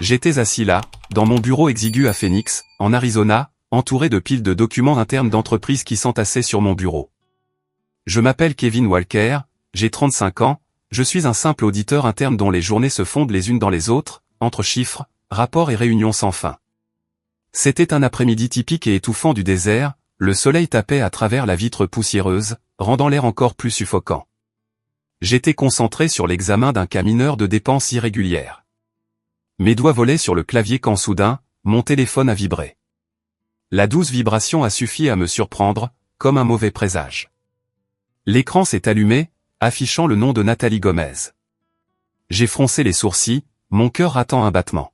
J'étais assis là, dans mon bureau exigu à Phoenix, en Arizona, entouré de piles de documents internes d'entreprise qui s'entassaient sur mon bureau. Je m'appelle Kevin Walker, j'ai 35 ans, je suis un simple auditeur interne dont les journées se fondent les unes dans les autres, entre chiffres, rapports et réunions sans fin. C'était un après-midi typique et étouffant du désert, le soleil tapait à travers la vitre poussiéreuse, rendant l'air encore plus suffocant. J'étais concentré sur l'examen d'un cas mineur de dépenses irrégulières. Mes doigts volaient sur le clavier quand soudain, mon téléphone a vibré. La douce vibration a suffi à me surprendre, comme un mauvais présage. L'écran s'est allumé, affichant le nom de Nathalie Gomez. J'ai froncé les sourcils, mon cœur ratant un battement.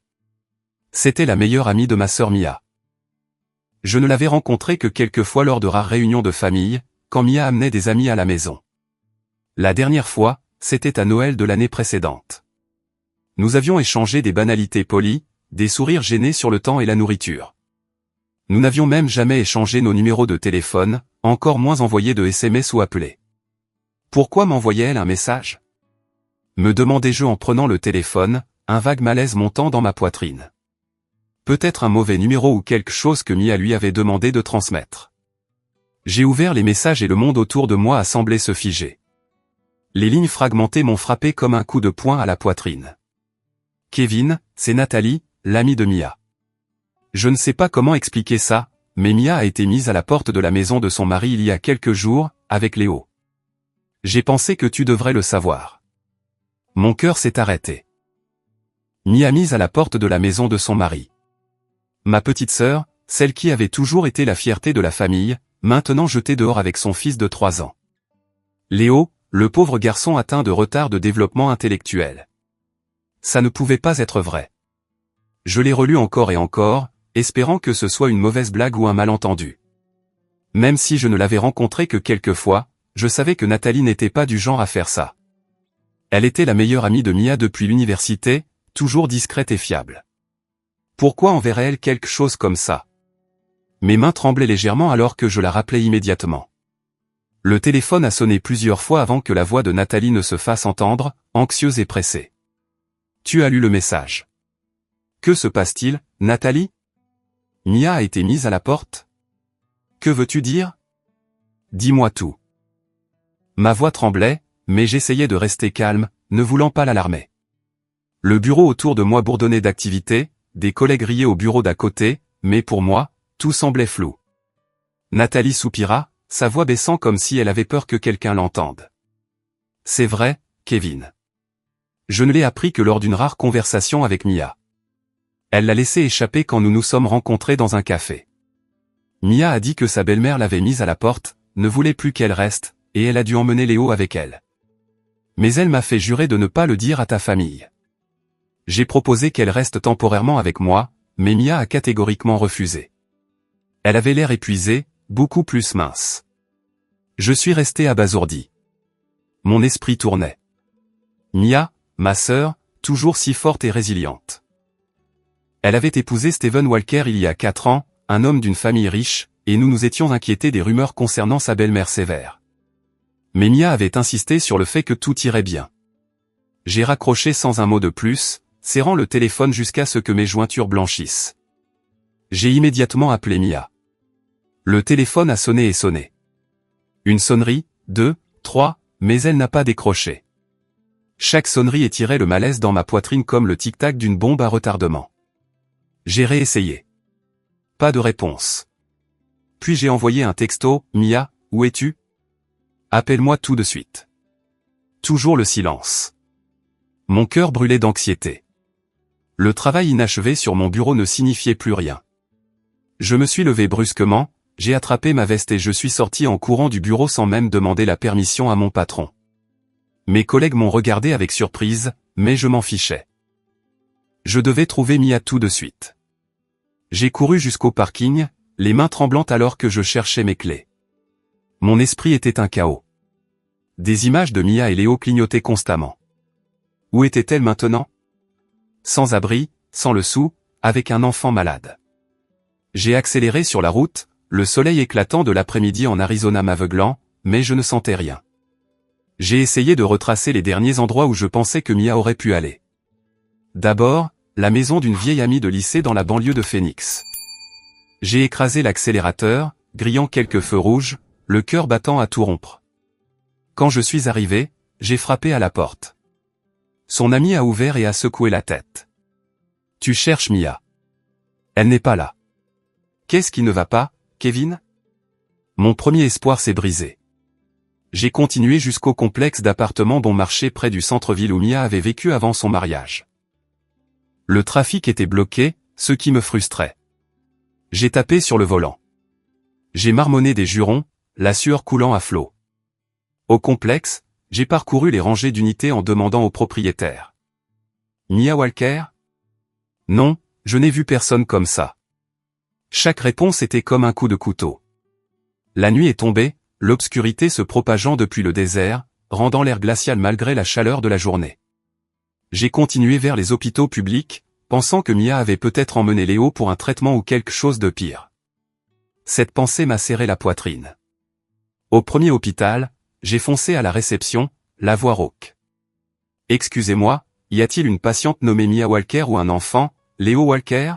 C'était la meilleure amie de ma sœur Mia. Je ne l'avais rencontrée que quelques fois lors de rares réunions de famille, quand Mia amenait des amis à la maison. La dernière fois, c'était à Noël de l'année précédente. Nous avions échangé des banalités polies, des sourires gênés sur le temps et la nourriture. Nous n'avions même jamais échangé nos numéros de téléphone, encore moins envoyé de SMS ou appelé. Pourquoi m'envoyait-elle un message? Me demandai-je en prenant le téléphone, un vague malaise montant dans ma poitrine. Peut-être un mauvais numéro ou quelque chose que Mia lui avait demandé de transmettre. J'ai ouvert les messages et le monde autour de moi a semblé se figer. Les lignes fragmentées m'ont frappé comme un coup de poing à la poitrine. Kevin, c'est Nathalie, l'amie de Mia. Je ne sais pas comment expliquer ça, mais Mia a été mise à la porte de la maison de son mari il y a quelques jours, avec Léo. J'ai pensé que tu devrais le savoir. Mon cœur s'est arrêté. Mia mise à la porte de la maison de son mari. Ma petite sœur, celle qui avait toujours été la fierté de la famille, maintenant jetée dehors avec son fils de 3 ans. Léo, le pauvre garçon atteint de retard de développement intellectuel. Ça ne pouvait pas être vrai. Je l'ai relu encore et encore, espérant que ce soit une mauvaise blague ou un malentendu. Même si je ne l'avais rencontrée que quelques fois, je savais que Nathalie n'était pas du genre à faire ça. Elle était la meilleure amie de Mia depuis l'université, toujours discrète et fiable. Pourquoi enverrait-elle quelque chose comme ça? Mes mains tremblaient légèrement alors que je la rappelai immédiatement. Le téléphone a sonné plusieurs fois avant que la voix de Nathalie ne se fasse entendre, anxieuse et pressée. Tu as lu le message. Que se passe-t-il, Nathalie? Mia a été mise à la porte? Que veux-tu dire? Dis-moi tout. Ma voix tremblait, mais j'essayais de rester calme, ne voulant pas l'alarmer. Le bureau autour de moi bourdonnait d'activité, des collègues riaient au bureau d'à côté, mais pour moi, tout semblait flou. Nathalie soupira, sa voix baissant comme si elle avait peur que quelqu'un l'entende. C'est vrai, Kevin. Je ne l'ai appris que lors d'une rare conversation avec Mia. Elle l'a laissé échapper quand nous nous sommes rencontrés dans un café. Mia a dit que sa belle-mère l'avait mise à la porte, ne voulait plus qu'elle reste, et elle a dû emmener Léo avec elle. Mais elle m'a fait jurer de ne pas le dire à ta famille. J'ai proposé qu'elle reste temporairement avec moi, mais Mia a catégoriquement refusé. Elle avait l'air épuisée, beaucoup plus mince. Je suis resté abasourdi. Mon esprit tournait. Mia, ma sœur, toujours si forte et résiliente. Elle avait épousé Steven Walker il y a 4 ans, un homme d'une famille riche, et nous nous étions inquiétés des rumeurs concernant sa belle-mère sévère. Mais Mia avait insisté sur le fait que tout irait bien. J'ai raccroché sans un mot de plus, serrant le téléphone jusqu'à ce que mes jointures blanchissent. J'ai immédiatement appelé Mia. Le téléphone a sonné et sonné. Une sonnerie, 2, 3, mais elle n'a pas décroché. Chaque sonnerie étirait le malaise dans ma poitrine comme le tic-tac d'une bombe à retardement. J'ai réessayé. Pas de réponse. Puis j'ai envoyé un texto, Mia, où es-tu? Appelle-moi tout de suite. Toujours le silence. Mon cœur brûlait d'anxiété. Le travail inachevé sur mon bureau ne signifiait plus rien. Je me suis levé brusquement, j'ai attrapé ma veste et je suis sorti en courant du bureau sans même demander la permission à mon patron. Mes collègues m'ont regardé avec surprise, mais je m'en fichais. Je devais trouver Mia tout de suite. J'ai couru jusqu'au parking, les mains tremblantes alors que je cherchais mes clés. Mon esprit était un chaos. Des images de Mia et Léo clignotaient constamment. Où était-elle maintenant? Sans abri, sans le sou, avec un enfant malade. J'ai accéléré sur la route, le soleil éclatant de l'après-midi en Arizona m'aveuglant, mais je ne sentais rien. J'ai essayé de retracer les derniers endroits où je pensais que Mia aurait pu aller. D'abord, la maison d'une vieille amie de lycée dans la banlieue de Phoenix. J'ai écrasé l'accélérateur, grillant quelques feux rouges, le cœur battant à tout rompre. Quand je suis arrivé, j'ai frappé à la porte. Son ami a ouvert et a secoué la tête. « Tu cherches Mia. Elle n'est pas là. »« Qu'est-ce qui ne va pas, Kevin ?» Mon premier espoir s'est brisé. J'ai continué jusqu'au complexe d'appartements bon marché près du centre-ville où Mia avait vécu avant son mariage. Le trafic était bloqué, ce qui me frustrait. J'ai tapé sur le volant. J'ai marmonné des jurons, la sueur coulant à flots. Au complexe, j'ai parcouru les rangées d'unités en demandant au propriétaire. « Mia Walker ?» « Non, je n'ai vu personne comme ça. » Chaque réponse était comme un coup de couteau. La nuit est tombée, l'obscurité se propageant depuis le désert, rendant l'air glacial malgré la chaleur de la journée. J'ai continué vers les hôpitaux publics, pensant que Mia avait peut-être emmené Léo pour un traitement ou quelque chose de pire. Cette pensée m'a serré la poitrine. Au premier hôpital, j'ai foncé à la réception, la voix rauque. « Excusez-moi, y a-t-il une patiente nommée Mia Walker ou un enfant, Léo Walker ?»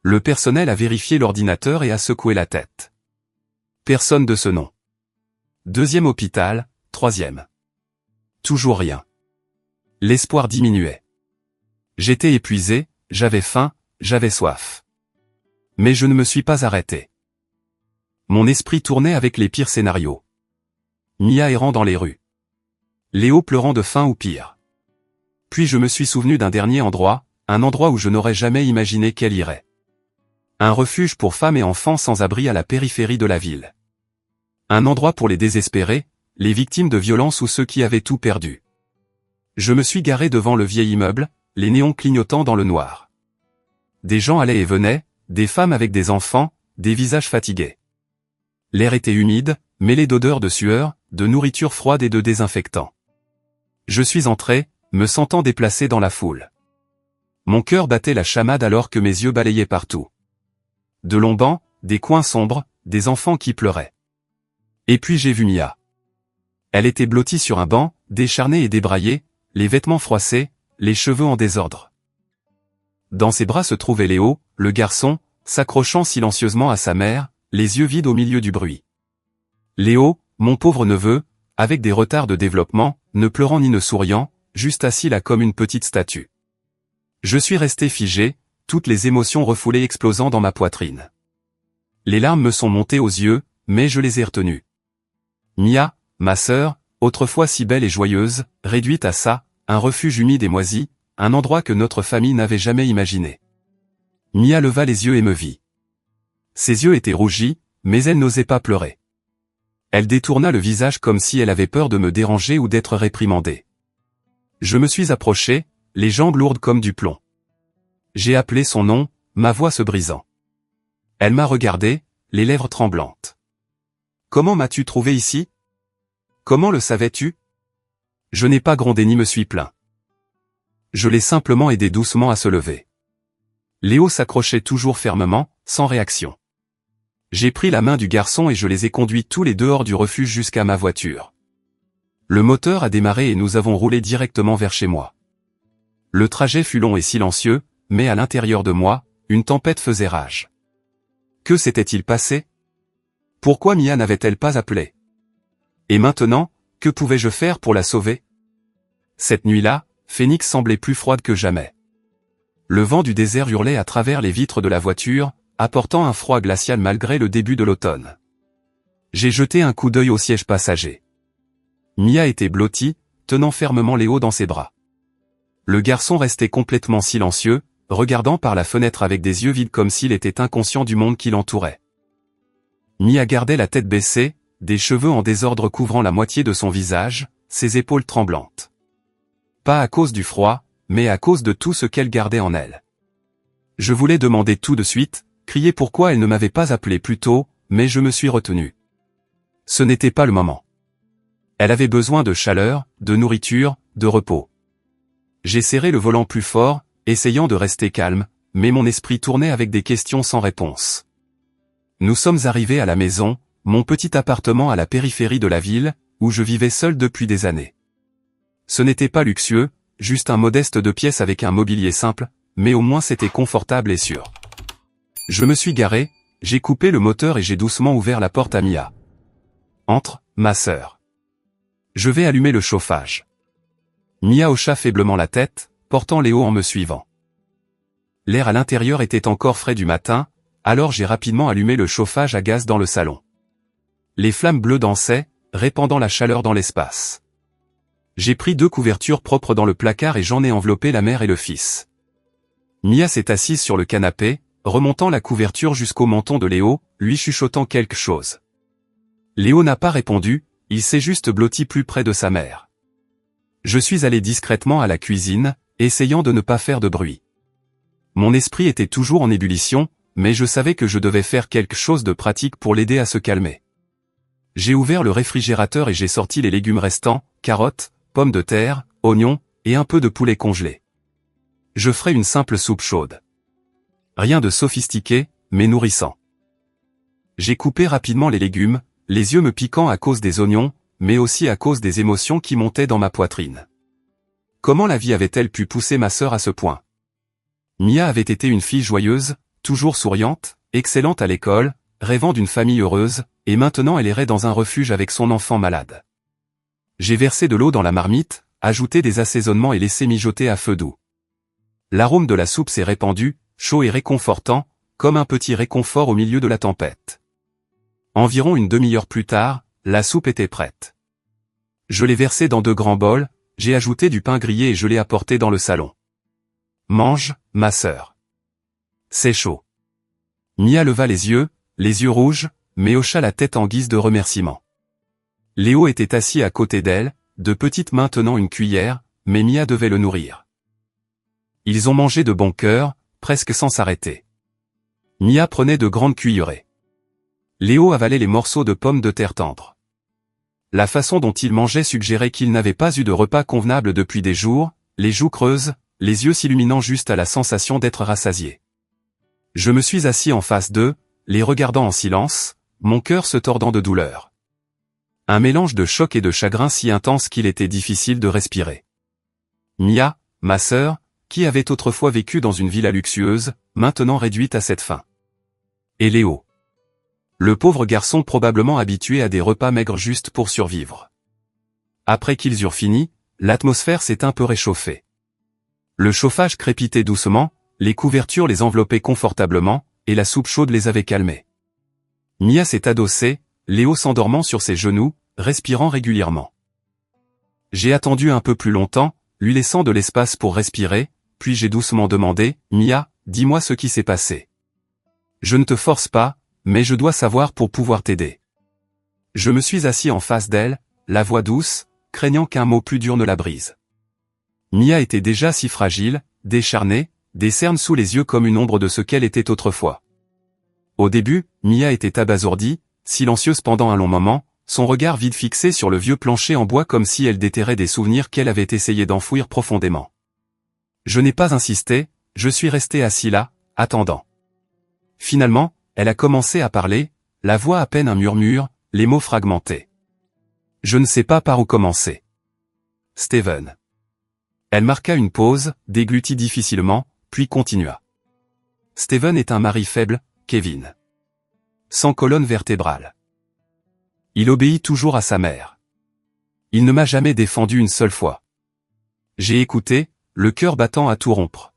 Le personnel a vérifié l'ordinateur et a secoué la tête. Personne de ce nom. Deuxième hôpital, troisième. Toujours rien. L'espoir diminuait. J'étais épuisé, j'avais faim, j'avais soif. Mais je ne me suis pas arrêté. Mon esprit tournait avec les pires scénarios. Mia errant dans les rues. Léo pleurant de faim ou pire. Puis je me suis souvenu d'un dernier endroit, un endroit où je n'aurais jamais imaginé qu'elle irait. Un refuge pour femmes et enfants sans abri à la périphérie de la ville. Un endroit pour les désespérés, les victimes de violences ou ceux qui avaient tout perdu. Je me suis garé devant le vieil immeuble, les néons clignotant dans le noir. Des gens allaient et venaient, des femmes avec des enfants, des visages fatigués. L'air était humide, mêlé d'odeurs de sueur, de nourriture froide et de désinfectant. Je suis entré, me sentant déplacé dans la foule. Mon cœur battait la chamade alors que mes yeux balayaient partout. De longs bancs, des coins sombres, des enfants qui pleuraient. Et puis j'ai vu Mia. Elle était blottie sur un banc, décharnée et débraillée, les vêtements froissés, les cheveux en désordre. Dans ses bras se trouvait Léo, le garçon, s'accrochant silencieusement à sa mère, les yeux vides au milieu du bruit. Léo, mon pauvre neveu, avec des retards de développement, ne pleurant ni ne souriant, juste assis là comme une petite statue. Je suis resté figé, toutes les émotions refoulées explosant dans ma poitrine. Les larmes me sont montées aux yeux, mais je les ai retenues. Mia, ma sœur, autrefois si belle et joyeuse, réduite à ça, un refuge humide et moisi, un endroit que notre famille n'avait jamais imaginé. Mia leva les yeux et me vit. Ses yeux étaient rougis, mais elle n'osait pas pleurer. Elle détourna le visage comme si elle avait peur de me déranger ou d'être réprimandée. Je me suis approché, les jambes lourdes comme du plomb. J'ai appelé son nom, ma voix se brisant. Elle m'a regardé, les lèvres tremblantes. « Comment m'as-tu trouvé ici ? Comment le savais-tu » Je n'ai pas grondé ni me suis plaint. Je l'ai simplement aidé doucement à se lever. Léo s'accrochait toujours fermement, sans réaction. J'ai pris la main du garçon et je les ai conduits tous les deux hors du refuge jusqu'à ma voiture. Le moteur a démarré et nous avons roulé directement vers chez moi. Le trajet fut long et silencieux, mais à l'intérieur de moi, une tempête faisait rage. Que s'était-il passé ? Pourquoi Mia n'avait-elle pas appelé ? Et maintenant, que pouvais-je faire pour la sauver ? Cette nuit-là, Phoenix semblait plus froide que jamais. Le vent du désert hurlait à travers les vitres de la voiture, apportant un froid glacial malgré le début de l'automne. J'ai jeté un coup d'œil au siège passager. Mia était blottie, tenant fermement Léo dans ses bras. Le garçon restait complètement silencieux, regardant par la fenêtre avec des yeux vides comme s'il était inconscient du monde qui l'entourait. Mia gardait la tête baissée, des cheveux en désordre couvrant la moitié de son visage, ses épaules tremblantes. Pas à cause du froid, mais à cause de tout ce qu'elle gardait en elle. Je voulais demander tout de suite, crier pourquoi elle ne m'avait pas appelé plus tôt, mais je me suis retenu. Ce n'était pas le moment. Elle avait besoin de chaleur, de nourriture, de repos. J'ai serré le volant plus fort, essayant de rester calme, mais mon esprit tournait avec des questions sans réponse. Nous sommes arrivés à la maison, mon petit appartement à la périphérie de la ville, où je vivais seul depuis des années. Ce n'était pas luxueux, juste un modeste 2 pièces avec un mobilier simple, mais au moins c'était confortable et sûr. Je me suis garé, j'ai coupé le moteur et j'ai doucement ouvert la porte à Mia. Entre, ma sœur. Je vais allumer le chauffage. Mia hocha faiblement la tête, portant Léo en me suivant. L'air à l'intérieur était encore frais du matin, alors j'ai rapidement allumé le chauffage à gaz dans le salon. Les flammes bleues dansaient, répandant la chaleur dans l'espace. J'ai pris 2 couvertures propres dans le placard et j'en ai enveloppé la mère et le fils. Mia s'est assise sur le canapé, remontant la couverture jusqu'au menton de Léo, lui chuchotant quelque chose. Léo n'a pas répondu, il s'est juste blotti plus près de sa mère. Je suis allé discrètement à la cuisine, essayant de ne pas faire de bruit. Mon esprit était toujours en ébullition, mais je savais que je devais faire quelque chose de pratique pour l'aider à se calmer. J'ai ouvert le réfrigérateur et j'ai sorti les légumes restants, carottes, pommes de terre, oignons, et un peu de poulet congelé. Je ferai une simple soupe chaude. Rien de sophistiqué, mais nourrissant. J'ai coupé rapidement les légumes, les yeux me piquant à cause des oignons, mais aussi à cause des émotions qui montaient dans ma poitrine. Comment la vie avait-elle pu pousser ma sœur à ce point? Mia avait été une fille joyeuse, toujours souriante, excellente à l'école, rêvant d'une famille heureuse, et maintenant elle errait dans un refuge avec son enfant malade. J'ai versé de l'eau dans la marmite, ajouté des assaisonnements et laissé mijoter à feu doux. L'arôme de la soupe s'est répandu, chaud et réconfortant, comme un petit réconfort au milieu de la tempête. Environ une demi-heure plus tard, la soupe était prête. Je l'ai versée dans 2 grands bols, j'ai ajouté du pain grillé et je l'ai apporté dans le salon. Mange, ma sœur. C'est chaud. Mia leva les yeux rouges, mais hocha la tête en guise de remerciement. Léo était assis à côté d'elle, de petites mains tenant une cuillère, mais Mia devait le nourrir. Ils ont mangé de bon cœur, presque sans s'arrêter. Mia prenait de grandes cuillerées. Léo avalait les morceaux de pommes de terre tendres. La façon dont il mangeait suggérait qu'il n'avait pas eu de repas convenable depuis des jours, les joues creuses, les yeux s'illuminant juste à la sensation d'être rassasié. Je me suis assis en face d'eux, les regardant en silence, mon cœur se tordant de douleur. Un mélange de choc et de chagrin si intense qu'il était difficile de respirer. Mia, ma sœur, qui avait autrefois vécu dans une villa luxueuse, maintenant réduite à cette faim. Et Léo. Le pauvre garçon probablement habitué à des repas maigres juste pour survivre. Après qu'ils eurent fini, l'atmosphère s'est un peu réchauffée. Le chauffage crépitait doucement, les couvertures les enveloppaient confortablement, et la soupe chaude les avait calmés. Mia s'est adossée, Léo s'endormant sur ses genoux, respirant régulièrement. J'ai attendu un peu plus longtemps, lui laissant de l'espace pour respirer, puis j'ai doucement demandé, « Mia, dis-moi ce qui s'est passé. Je ne te force pas, mais je dois savoir pour pouvoir t'aider. » Je me suis assis en face d'elle, la voix douce, craignant qu'un mot plus dur ne la brise. Mia était déjà si fragile, décharnée, des cernes sous les yeux comme une ombre de ce qu'elle était autrefois. Au début, Mia était abasourdie, silencieuse pendant un long moment, son regard vide fixé sur le vieux plancher en bois comme si elle déterrait des souvenirs qu'elle avait essayé d'enfouir profondément. Je n'ai pas insisté, je suis resté assis là, attendant. Finalement, elle a commencé à parler, la voix à peine un murmure, les mots fragmentés. Je ne sais pas par où commencer. Steven. Elle marqua une pause, déglutit difficilement, puis continua. Steven est un mari faible, Kevin. Sans colonne vertébrale. Il obéit toujours à sa mère. Il ne m'a jamais défendu une seule fois. J'ai écouté, le cœur battant à tout rompre.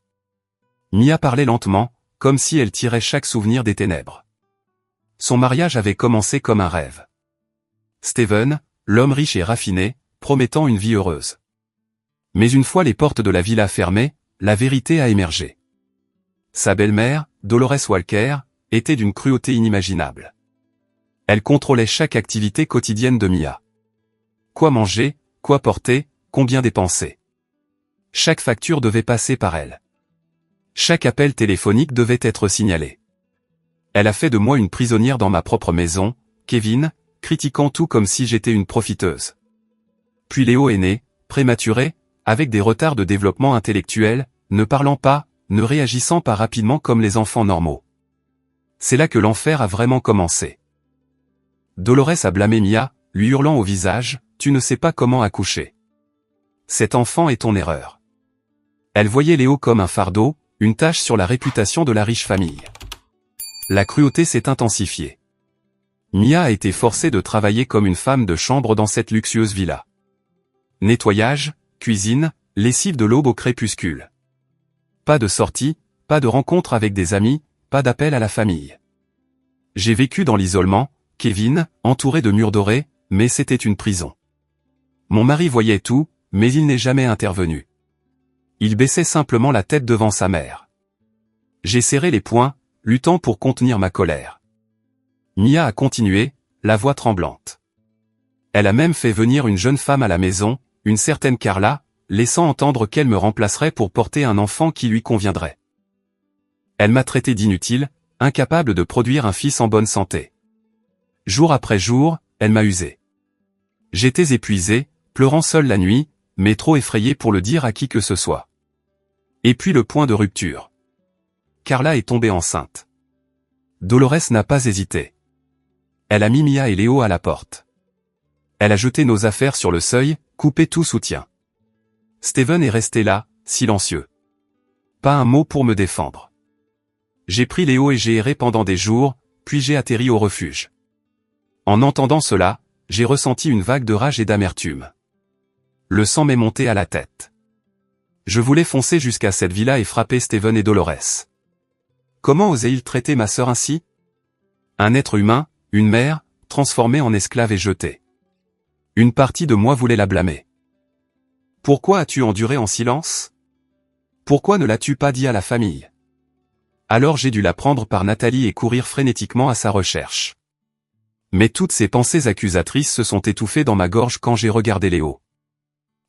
Mia parlait lentement, comme si elle tirait chaque souvenir des ténèbres. Son mariage avait commencé comme un rêve. Steven, l'homme riche et raffiné, promettant une vie heureuse. Mais une fois les portes de la villa fermées, la vérité a émergé. Sa belle-mère, Dolores Walker, était d'une cruauté inimaginable. Elle contrôlait chaque activité quotidienne de Mia. Quoi manger, quoi porter, combien dépenser. Chaque facture devait passer par elle. Chaque appel téléphonique devait être signalé. Elle a fait de moi une prisonnière dans ma propre maison, Kevin, critiquant tout comme si j'étais une profiteuse. Puis Léo est né, prématuré, avec des retards de développement intellectuel, ne parlant pas, ne réagissant pas rapidement comme les enfants normaux. C'est là que l'enfer a vraiment commencé. Dolores a blâmé Mia, lui hurlant au visage, « Tu ne sais pas comment accoucher. Cet enfant est ton erreur. » Elle voyait Léo comme un fardeau, une tache sur la réputation de la riche famille. La cruauté s'est intensifiée. Mia a été forcée de travailler comme une femme de chambre dans cette luxueuse villa. Nettoyage, cuisine, lessive de l'aube au crépuscule. Pas de sortie, pas de rencontre avec des amis, pas d'appel à la famille. J'ai vécu dans l'isolement, Kevin, entouré de murs dorés, mais c'était une prison. Mon mari voyait tout, mais il n'est jamais intervenu. Il baissait simplement la tête devant sa mère. J'ai serré les poings, luttant pour contenir ma colère. Mia a continué, la voix tremblante. Elle a même fait venir une jeune femme à la maison, une certaine Carla, laissant entendre qu'elle me remplacerait pour porter un enfant qui lui conviendrait. Elle m'a traité d'inutile, incapable de produire un fils en bonne santé. Jour après jour, elle m'a usé. J'étais épuisé, pleurant seul la nuit, mais trop effrayé pour le dire à qui que ce soit. Et puis le point de rupture. Carla est tombée enceinte. Dolores n'a pas hésité. Elle a mis Mia et Léo à la porte. Elle a jeté nos affaires sur le seuil, coupé tout soutien. Steven est resté là, silencieux. Pas un mot pour me défendre. J'ai pris Léo et j'ai erré pendant des jours, puis j'ai atterri au refuge. En entendant cela, j'ai ressenti une vague de rage et d'amertume. Le sang m'est monté à la tête. Je voulais foncer jusqu'à cette villa et frapper Steven et Dolores. Comment osait-il traiter ma sœur ainsi? Un être humain, une mère, transformée en esclave et jetée. Une partie de moi voulait la blâmer. Pourquoi as-tu enduré en silence? Pourquoi ne l'as-tu pas dit à la famille? Alors j'ai dû la prendre par Nathalie et courir frénétiquement à sa recherche. Mais toutes ces pensées accusatrices se sont étouffées dans ma gorge quand j'ai regardé Léo.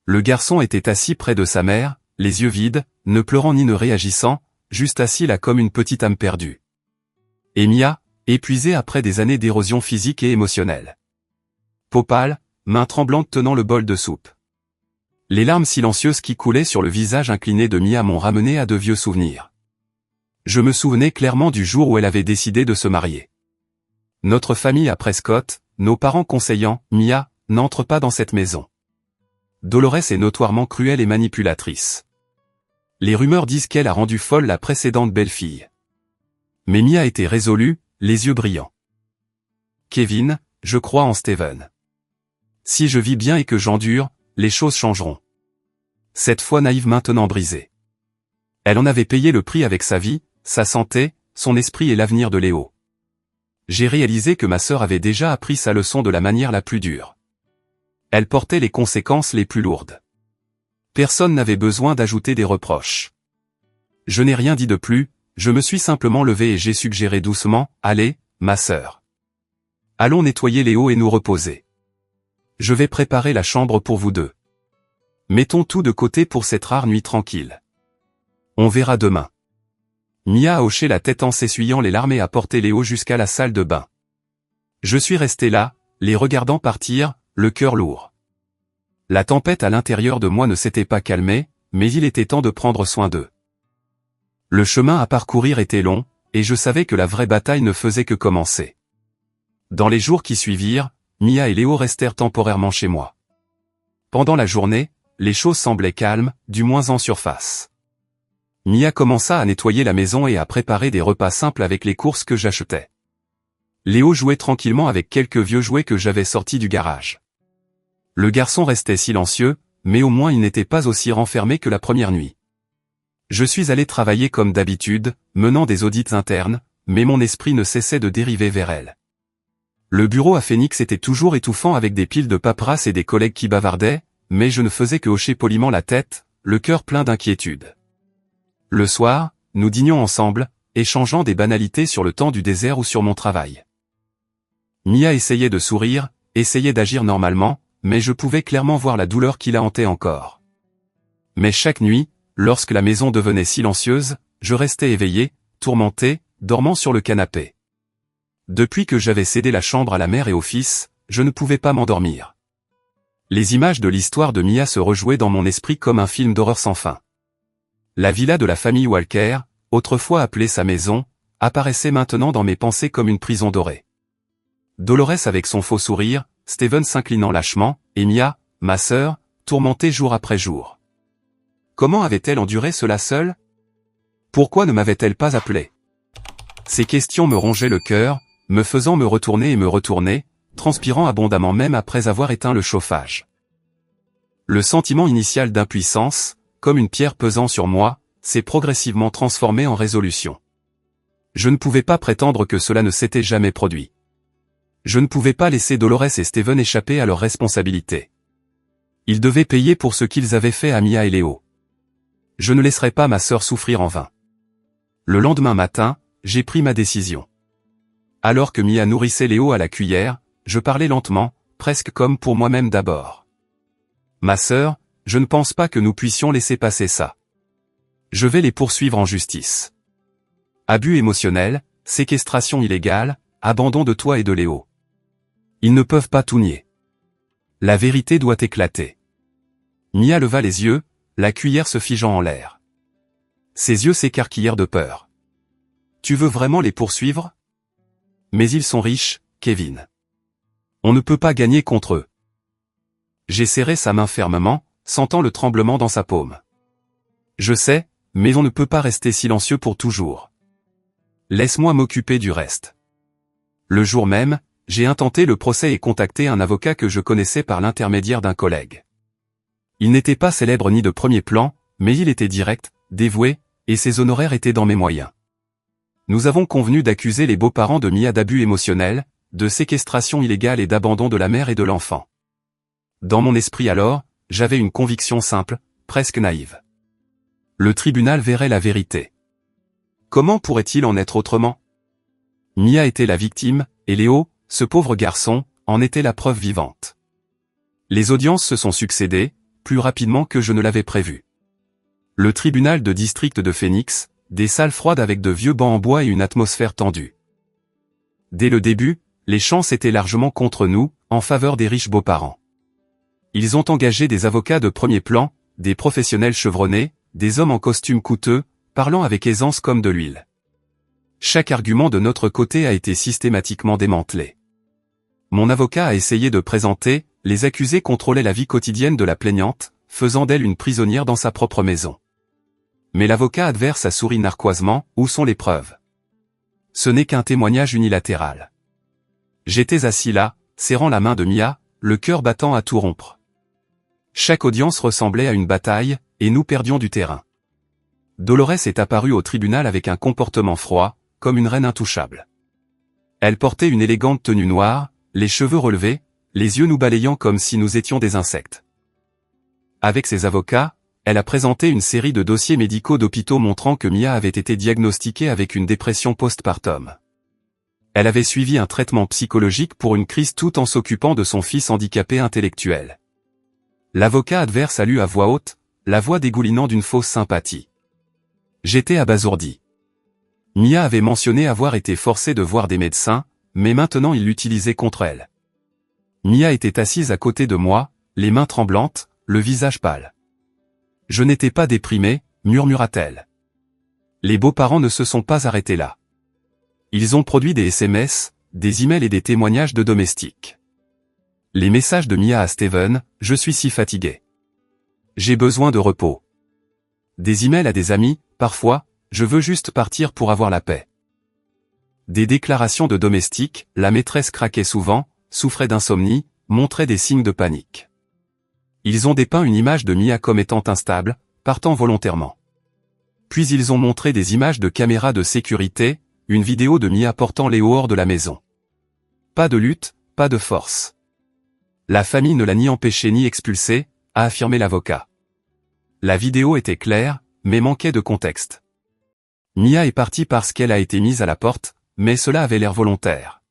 Le garçon était assis près de sa mère, les yeux vides, ne pleurant ni ne réagissant, juste assis là comme une petite âme perdue. Et Mia, épuisée après des années d'érosion physique et émotionnelle. Peau pâle, main tremblante tenant le bol de soupe. Les larmes silencieuses qui coulaient sur le visage incliné de Mia m'ont ramené à de vieux souvenirs. Je me souvenais clairement du jour où elle avait décidé de se marier. Notre famille à Prescott, nos parents conseillant, Mia, n'entre pas dans cette maison. Dolores est notoirement cruelle et manipulatrice. Les rumeurs disent qu'elle a rendu folle la précédente belle-fille. Mais Mia était résolue, les yeux brillants. Kevin, je crois en Steven. Si je vis bien et que j'endure, les choses changeront. Cette foi naïve maintenant brisée. Elle en avait payé le prix avec sa vie, sa santé, son esprit et l'avenir de Léo. J'ai réalisé que ma sœur avait déjà appris sa leçon de la manière la plus dure. Elle portait les conséquences les plus lourdes. Personne n'avait besoin d'ajouter des reproches. Je n'ai rien dit de plus, je me suis simplement levé et j'ai suggéré doucement, « Allez, ma sœur. Allons nettoyer Léo et nous reposer. Je vais préparer la chambre pour vous deux. Mettons tout de côté pour cette rare nuit tranquille. On verra demain. » Mia a hoché la tête en s'essuyant les larmes et a porté Léo jusqu'à la salle de bain. Je suis resté là, les regardant partir, le cœur lourd. La tempête à l'intérieur de moi ne s'était pas calmée, mais il était temps de prendre soin d'eux. Le chemin à parcourir était long, et je savais que la vraie bataille ne faisait que commencer. Dans les jours qui suivirent, Mia et Léo restèrent temporairement chez moi. Pendant la journée, les choses semblaient calmes, du moins en surface. Mia commença à nettoyer la maison et à préparer des repas simples avec les courses que j'achetais. Léo jouait tranquillement avec quelques vieux jouets que j'avais sortis du garage. Le garçon restait silencieux, mais au moins il n'était pas aussi renfermé que la première nuit. Je suis allé travailler comme d'habitude, menant des audits internes, mais mon esprit ne cessait de dériver vers elle. Le bureau à Phoenix était toujours étouffant avec des piles de paperasse et des collègues qui bavardaient, mais je ne faisais que hocher poliment la tête, le cœur plein d'inquiétude. Le soir, nous dînions ensemble, échangeant des banalités sur le temps du désert ou sur mon travail. Mia essayait de sourire, essayait d'agir normalement, mais je pouvais clairement voir la douleur qui la hantait encore. Mais chaque nuit, lorsque la maison devenait silencieuse, je restais éveillé, tourmenté, dormant sur le canapé. Depuis que j'avais cédé la chambre à la mère et au fils, je ne pouvais pas m'endormir. Les images de l'histoire de Mia se rejouaient dans mon esprit comme un film d'horreur sans fin. La villa de la famille Walker, autrefois appelée sa maison, apparaissait maintenant dans mes pensées comme une prison dorée. Dolores avec son faux sourire, Steven s'inclinant lâchement, et Mia, ma sœur, tourmentée jour après jour. Comment avait-elle enduré cela seule? Pourquoi ne m'avait-elle pas appelé? Ces questions me rongeaient le cœur, me faisant me retourner et me retourner, transpirant abondamment même après avoir éteint le chauffage. Le sentiment initial d'impuissance, comme une pierre pesant sur moi, s'est progressivement transformé en résolution. Je ne pouvais pas prétendre que cela ne s'était jamais produit. Je ne pouvais pas laisser Dolores et Steven échapper à leurs responsabilités. Ils devaient payer pour ce qu'ils avaient fait à Mia et Léo. Je ne laisserai pas ma sœur souffrir en vain. Le lendemain matin, j'ai pris ma décision. Alors que Mia nourrissait Léo à la cuillère, je parlais lentement, presque comme pour moi-même d'abord. Ma sœur, je ne pense pas que nous puissions laisser passer ça. Je vais les poursuivre en justice. Abus émotionnel, séquestration illégale, abandon de toi et de Léo. Ils ne peuvent pas tout nier. La vérité doit éclater. Mia leva les yeux, la cuillère se figeant en l'air. Ses yeux s'écarquillèrent de peur. Tu veux vraiment les poursuivre? Mais ils sont riches, Kevin. On ne peut pas gagner contre eux. J'ai serré sa main fermement, sentant le tremblement dans sa paume. Je sais, mais on ne peut pas rester silencieux pour toujours. Laisse-moi m'occuper du reste. Le jour même, j'ai intenté le procès et contacté un avocat que je connaissais par l'intermédiaire d'un collègue. Il n'était pas célèbre ni de premier plan, mais il était direct, dévoué, et ses honoraires étaient dans mes moyens. Nous avons convenu d'accuser les beaux-parents de Mia d'abus émotionnels, de séquestration illégale et d'abandon de la mère et de l'enfant. Dans mon esprit alors, j'avais une conviction simple, presque naïve. Le tribunal verrait la vérité. Comment pourrait-il en être autrement? Mia était la victime, et Léo, ce pauvre garçon, en était la preuve vivante. Les audiences se sont succédées, plus rapidement que je ne l'avais prévu. Le tribunal de district de Phoenix, des salles froides avec de vieux bancs en bois et une atmosphère tendue. Dès le début, les chances étaient largement contre nous, en faveur des riches beaux-parents. Ils ont engagé des avocats de premier plan, des professionnels chevronnés, des hommes en costume coûteux, parlant avec aisance comme de l'huile. Chaque argument de notre côté a été systématiquement démantelé. Mon avocat a essayé de présenter, les accusés contrôlaient la vie quotidienne de la plaignante, faisant d'elle une prisonnière dans sa propre maison. Mais l'avocat adverse a souri narquoisement, où sont les preuves? Ce n'est qu'un témoignage unilatéral. J'étais assis là, serrant la main de Mia, le cœur battant à tout rompre. Chaque audience ressemblait à une bataille, et nous perdions du terrain. Dolores est apparue au tribunal avec un comportement froid, comme une reine intouchable. Elle portait une élégante tenue noire, les cheveux relevés, les yeux nous balayant comme si nous étions des insectes. Avec ses avocats, elle a présenté une série de dossiers médicaux d'hôpitaux montrant que Mia avait été diagnostiquée avec une dépression postpartum. Elle avait suivi un traitement psychologique pour une crise tout en s'occupant de son fils handicapé intellectuel. L'avocat adverse a lu à voix haute, la voix dégoulinant d'une fausse sympathie. J'étais abasourdi. Mia avait mentionné avoir été forcée de voir des médecins, mais maintenant il l'utilisait contre elle. Mia était assise à côté de moi, les mains tremblantes, le visage pâle. Je n'étais pas déprimé, murmura-t-elle. Les beaux-parents ne se sont pas arrêtés là. Ils ont produit des SMS, des emails et des témoignages de domestiques. Les messages de Mia à Steven, je suis si fatigué. J'ai besoin de repos. Des emails à des amis, parfois, je veux juste partir pour avoir la paix. Des déclarations de domestiques, la maîtresse craquait souvent, souffrait d'insomnie, montrait des signes de panique. Ils ont dépeint une image de Mia comme étant instable, partant volontairement. Puis ils ont montré des images de caméras de sécurité, une vidéo de Mia portant Léo hors de la maison. Pas de lutte, pas de force. La famille ne l'a ni empêché ni expulsé, a affirmé l'avocat. La vidéo était claire, mais manquait de contexte. Mia est partie parce qu'elle a été mise à la porte, mais cela avait l'air volontaire.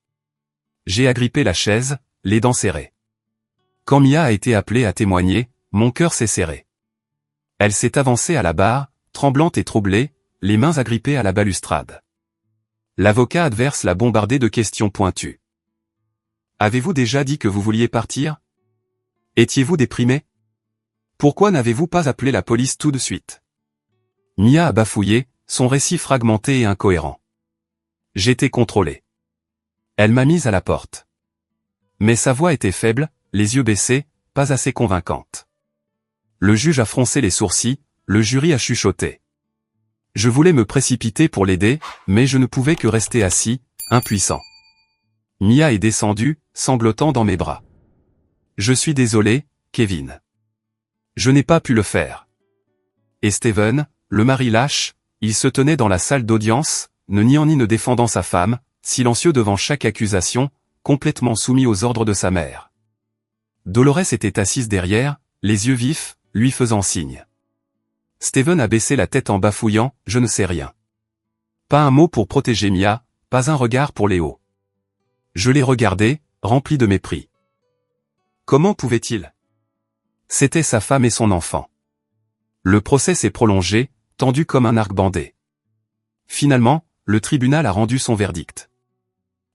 J'ai agrippé la chaise, les dents serrées. Quand Mia a été appelée à témoigner, mon cœur s'est serré. Elle s'est avancée à la barre, tremblante et troublée, les mains agrippées à la balustrade. L'avocat adverse l'a bombardé de questions pointues. Avez-vous déjà dit que vous vouliez partir? Étiez-vous déprimé? Pourquoi n'avez-vous pas appelé la police tout de suite? Mia a bafouillé, son récit fragmenté et incohérent. J'étais contrôlé. Elle m'a mise à la porte. Mais sa voix était faible, les yeux baissés, pas assez convaincante. Le juge a froncé les sourcils, le jury a chuchoté. Je voulais me précipiter pour l'aider, mais je ne pouvais que rester assis, impuissant. Mia est descendue, sanglotant dans mes bras. Je suis désolé, Kevin. Je n'ai pas pu le faire. Et Steven, le mari lâche, il se tenait dans la salle d'audience, ne niant ni ne défendant sa femme, silencieux devant chaque accusation, complètement soumis aux ordres de sa mère. Dolores était assise derrière, les yeux vifs, lui faisant signe. Steven a baissé la tête en bafouillant « Je ne sais rien ». Pas un mot pour protéger Mia, pas un regard pour Léo. Je l'ai regardé, rempli de mépris. Comment pouvait-il? C'était sa femme et son enfant. Le procès s'est prolongé, tendu comme un arc bandé. Finalement, le tribunal a rendu son verdict.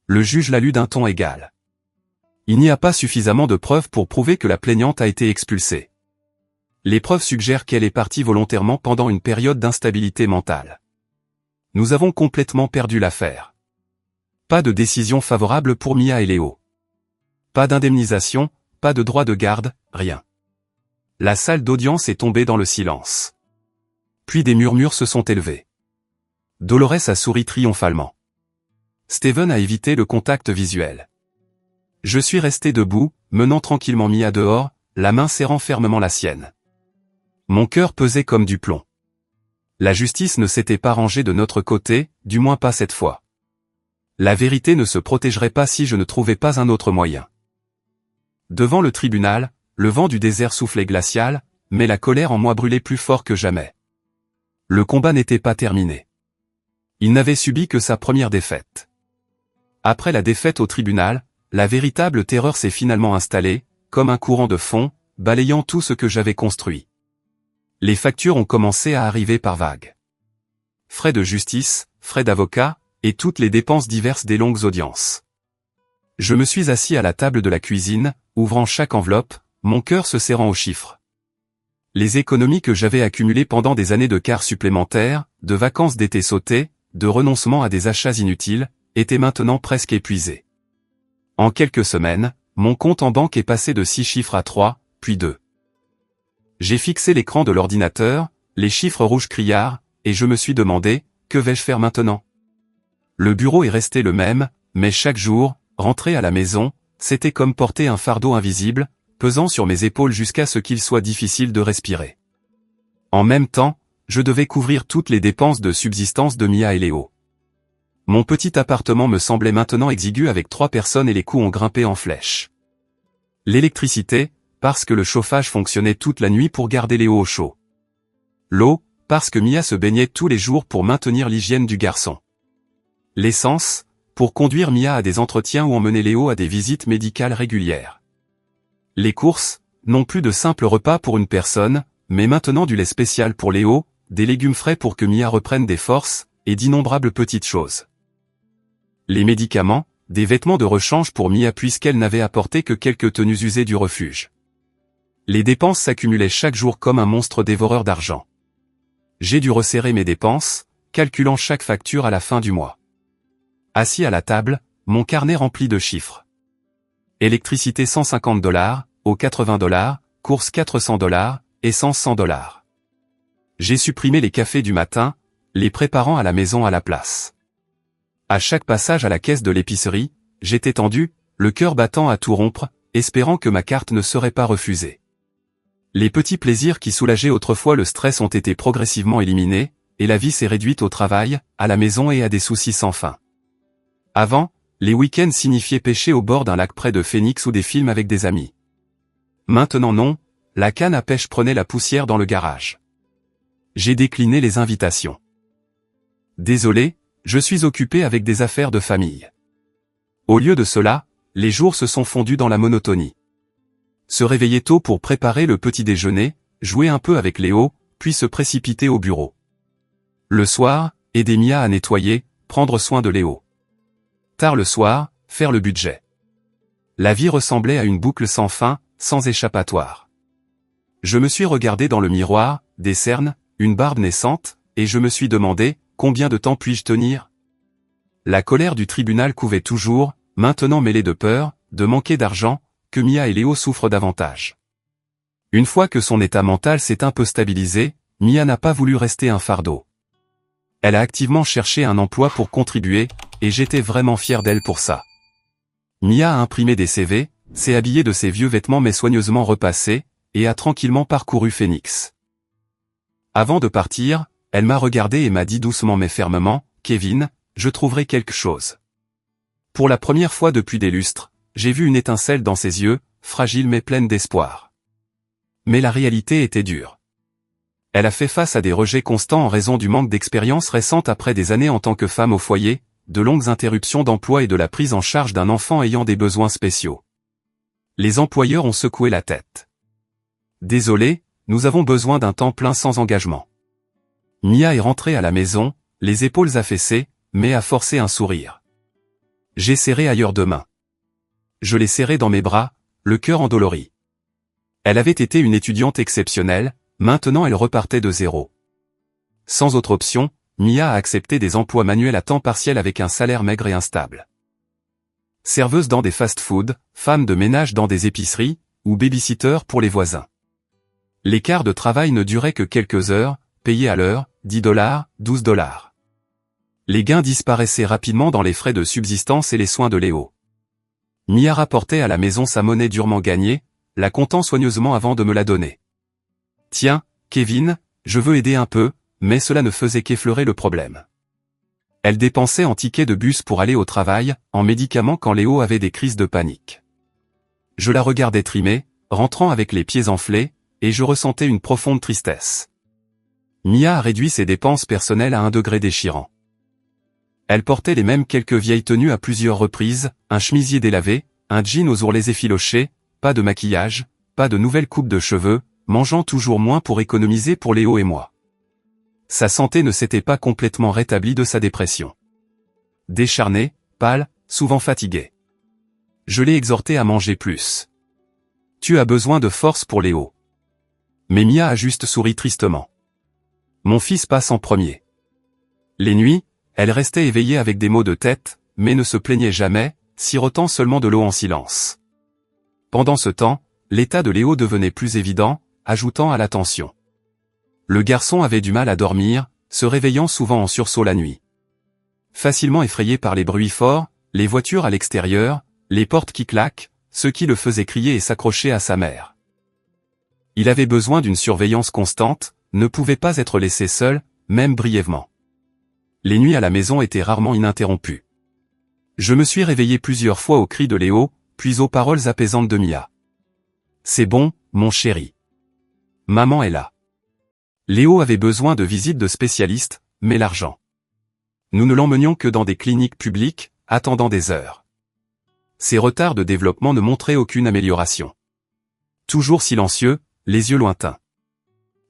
Le juge l'a lu d'un ton égal. Il n'y a pas suffisamment de preuves pour prouver que la plaignante a été expulsée. Les preuves suggèrent qu'elle est partie volontairement pendant une période d'instabilité mentale. Nous avons complètement perdu l'affaire. Pas de décision favorable pour Mia et Léo. Pas d'indemnisation, pas de droit de garde, rien. La salle d'audience est tombée dans le silence. Puis des murmures se sont élevés. Dolores a souri triomphalement. Steven a évité le contact visuel. Je suis resté debout, menant tranquillement Mia dehors, la main serrant fermement la sienne. Mon cœur pesait comme du plomb. La justice ne s'était pas rangée de notre côté, du moins pas cette fois. La vérité ne se protégerait pas si je ne trouvais pas un autre moyen. Devant le tribunal, le vent du désert soufflait glacial, mais la colère en moi brûlait plus fort que jamais. Le combat n'était pas terminé. Il n'avait subi que sa première défaite. Après la défaite au tribunal, la véritable terreur s'est finalement installée, comme un courant de fond, balayant tout ce que j'avais construit. Les factures ont commencé à arriver par vagues. Frais de justice, frais d'avocat, et toutes les dépenses diverses des longues audiences. Je me suis assis à la table de la cuisine, ouvrant chaque enveloppe, mon cœur se serrant aux chiffres. Les économies que j'avais accumulées pendant des années de quarts supplémentaires, de vacances d'été sautées, de renoncement à des achats inutiles, étaient maintenant presque épuisées. En quelques semaines, mon compte en banque est passé de 6 chiffres à 3, puis 2. J'ai fixé l'écran de l'ordinateur, les chiffres rouges criards, et je me suis demandé, que vais-je faire maintenant? Le bureau est resté le même, mais chaque jour, rentrer à la maison, c'était comme porter un fardeau invisible, pesant sur mes épaules jusqu'à ce qu'il soit difficile de respirer. En même temps, je devais couvrir toutes les dépenses de subsistance de Mia et Léo. Mon petit appartement me semblait maintenant exigu avec 3 personnes et les coûts ont grimpé en flèche. L'électricité, parce que le chauffage fonctionnait toute la nuit pour garder Léo au chaud. L'eau, parce que Mia se baignait tous les jours pour maintenir l'hygiène du garçon. L'essence, pour conduire Mia à des entretiens ou emmener Léo à des visites médicales régulières. Les courses, non plus de simples repas pour une personne, mais maintenant du lait spécial pour Léo, des légumes frais pour que Mia reprenne des forces, et d'innombrables petites choses. Les médicaments, des vêtements de rechange pour Mia puisqu'elle n'avait apporté que quelques tenues usées du refuge. Les dépenses s'accumulaient chaque jour comme un monstre dévoreur d'argent. J'ai dû resserrer mes dépenses, calculant chaque facture à la fin du mois. Assis à la table, mon carnet rempli de chiffres. Électricité $150, eau $80, courses $400, essence $100. J'ai supprimé les cafés du matin, les préparant à la maison à la place. À chaque passage à la caisse de l'épicerie, j'étais tendu, le cœur battant à tout rompre, espérant que ma carte ne serait pas refusée. Les petits plaisirs qui soulageaient autrefois le stress ont été progressivement éliminés, et la vie s'est réduite au travail, à la maison et à des soucis sans fin. Avant, les week-ends signifiaient pêcher au bord d'un lac près de Phoenix ou des films avec des amis. Maintenant non, la canne à pêche prenait la poussière dans le garage. J'ai décliné les invitations. Désolé, je suis occupé avec des affaires de famille. Au lieu de cela, les jours se sont fondus dans la monotonie. Se réveiller tôt pour préparer le petit déjeuner, jouer un peu avec Léo, puis se précipiter au bureau. Le soir, aider Mia à nettoyer, prendre soin de Léo. Tard le soir, faire le budget. La vie ressemblait à une boucle sans fin, sans échappatoire. Je me suis regardé dans le miroir, des cernes, une barbe naissante, et je me suis demandé, combien de temps puis-je tenir? La colère du tribunal couvait toujours, maintenant mêlée de peur, de manquer d'argent, que Mia et Léo souffrent davantage. Une fois que son état mental s'est un peu stabilisé, Mia n'a pas voulu rester un fardeau. Elle a activement cherché un emploi pour contribuer, et j'étais vraiment fier d'elle pour ça. Mia a imprimé des CV, s'est habillée de ses vieux vêtements mais soigneusement repassés, et a tranquillement parcouru Phoenix. Avant de partir, elle m'a regardé et m'a dit doucement mais fermement, « Kevin, je trouverai quelque chose. » Pour la première fois depuis des lustres, j'ai vu une étincelle dans ses yeux, fragile mais pleine d'espoir. Mais la réalité était dure. Elle a fait face à des rejets constants en raison du manque d'expérience récente après des années en tant que femme au foyer, de longues interruptions d'emploi et de la prise en charge d'un enfant ayant des besoins spéciaux. Les employeurs ont secoué la tête. Désolé, nous avons besoin d'un temps plein sans engagement. Mia est rentrée à la maison, les épaules affaissées, mais a forcé un sourire. J'ai serré ailleurs deux mains. Je l'ai serrée dans mes bras, le cœur endolori. Elle avait été une étudiante exceptionnelle, maintenant elle repartait de zéro. Sans autre option, Mia a accepté des emplois manuels à temps partiel avec un salaire maigre et instable. Serveuse dans des fast-food, femme de ménage dans des épiceries, ou babysitter pour les voisins. L'écart de travail ne durait que quelques heures, payé à l'heure, $10, $12. Les gains disparaissaient rapidement dans les frais de subsistance et les soins de Léo. Mia rapportait à la maison sa monnaie durement gagnée, la comptant soigneusement avant de me la donner. « Tiens, Kevin, je veux aider un peu, mais cela ne faisait qu'effleurer le problème. » Elle dépensait en tickets de bus pour aller au travail, en médicaments quand Léo avait des crises de panique. Je la regardais trimer, rentrant avec les pieds enflés, et je ressentais une profonde tristesse. Mia a réduit ses dépenses personnelles à un degré déchirant. Elle portait les mêmes quelques vieilles tenues à plusieurs reprises, un chemisier délavé, un jean aux ourlets effilochés, pas de maquillage, pas de nouvelle coupe de cheveux, mangeant toujours moins pour économiser pour Léo et moi. Sa santé ne s'était pas complètement rétablie de sa dépression. Décharnée, pâle, souvent fatiguée. Je l'ai exhortée à manger plus. « Tu as besoin de force pour Léo. » Mais Mia a juste souri tristement. « Mon fils passe en premier. » Les nuits, elle restait éveillée avec des maux de tête, mais ne se plaignait jamais, sirotant seulement de l'eau en silence. Pendant ce temps, l'état de Léo devenait plus évident, ajoutant à la tension. Le garçon avait du mal à dormir, se réveillant souvent en sursaut la nuit. Facilement effrayé par les bruits forts, les voitures à l'extérieur, les portes qui claquent, ce qui le faisait crier et s'accrocher à sa mère. Il avait besoin d'une surveillance constante, ne pouvait pas être laissé seul, même brièvement. Les nuits à la maison étaient rarement ininterrompues. Je me suis réveillé plusieurs fois aux cris de Léo, puis aux paroles apaisantes de Mia. « C'est bon, mon chéri. Maman est là. » Léo avait besoin de visites de spécialistes, mais l'argent. Nous ne l'emmenions que dans des cliniques publiques, attendant des heures. Ses retards de développement ne montraient aucune amélioration. Toujours silencieux, les yeux lointains.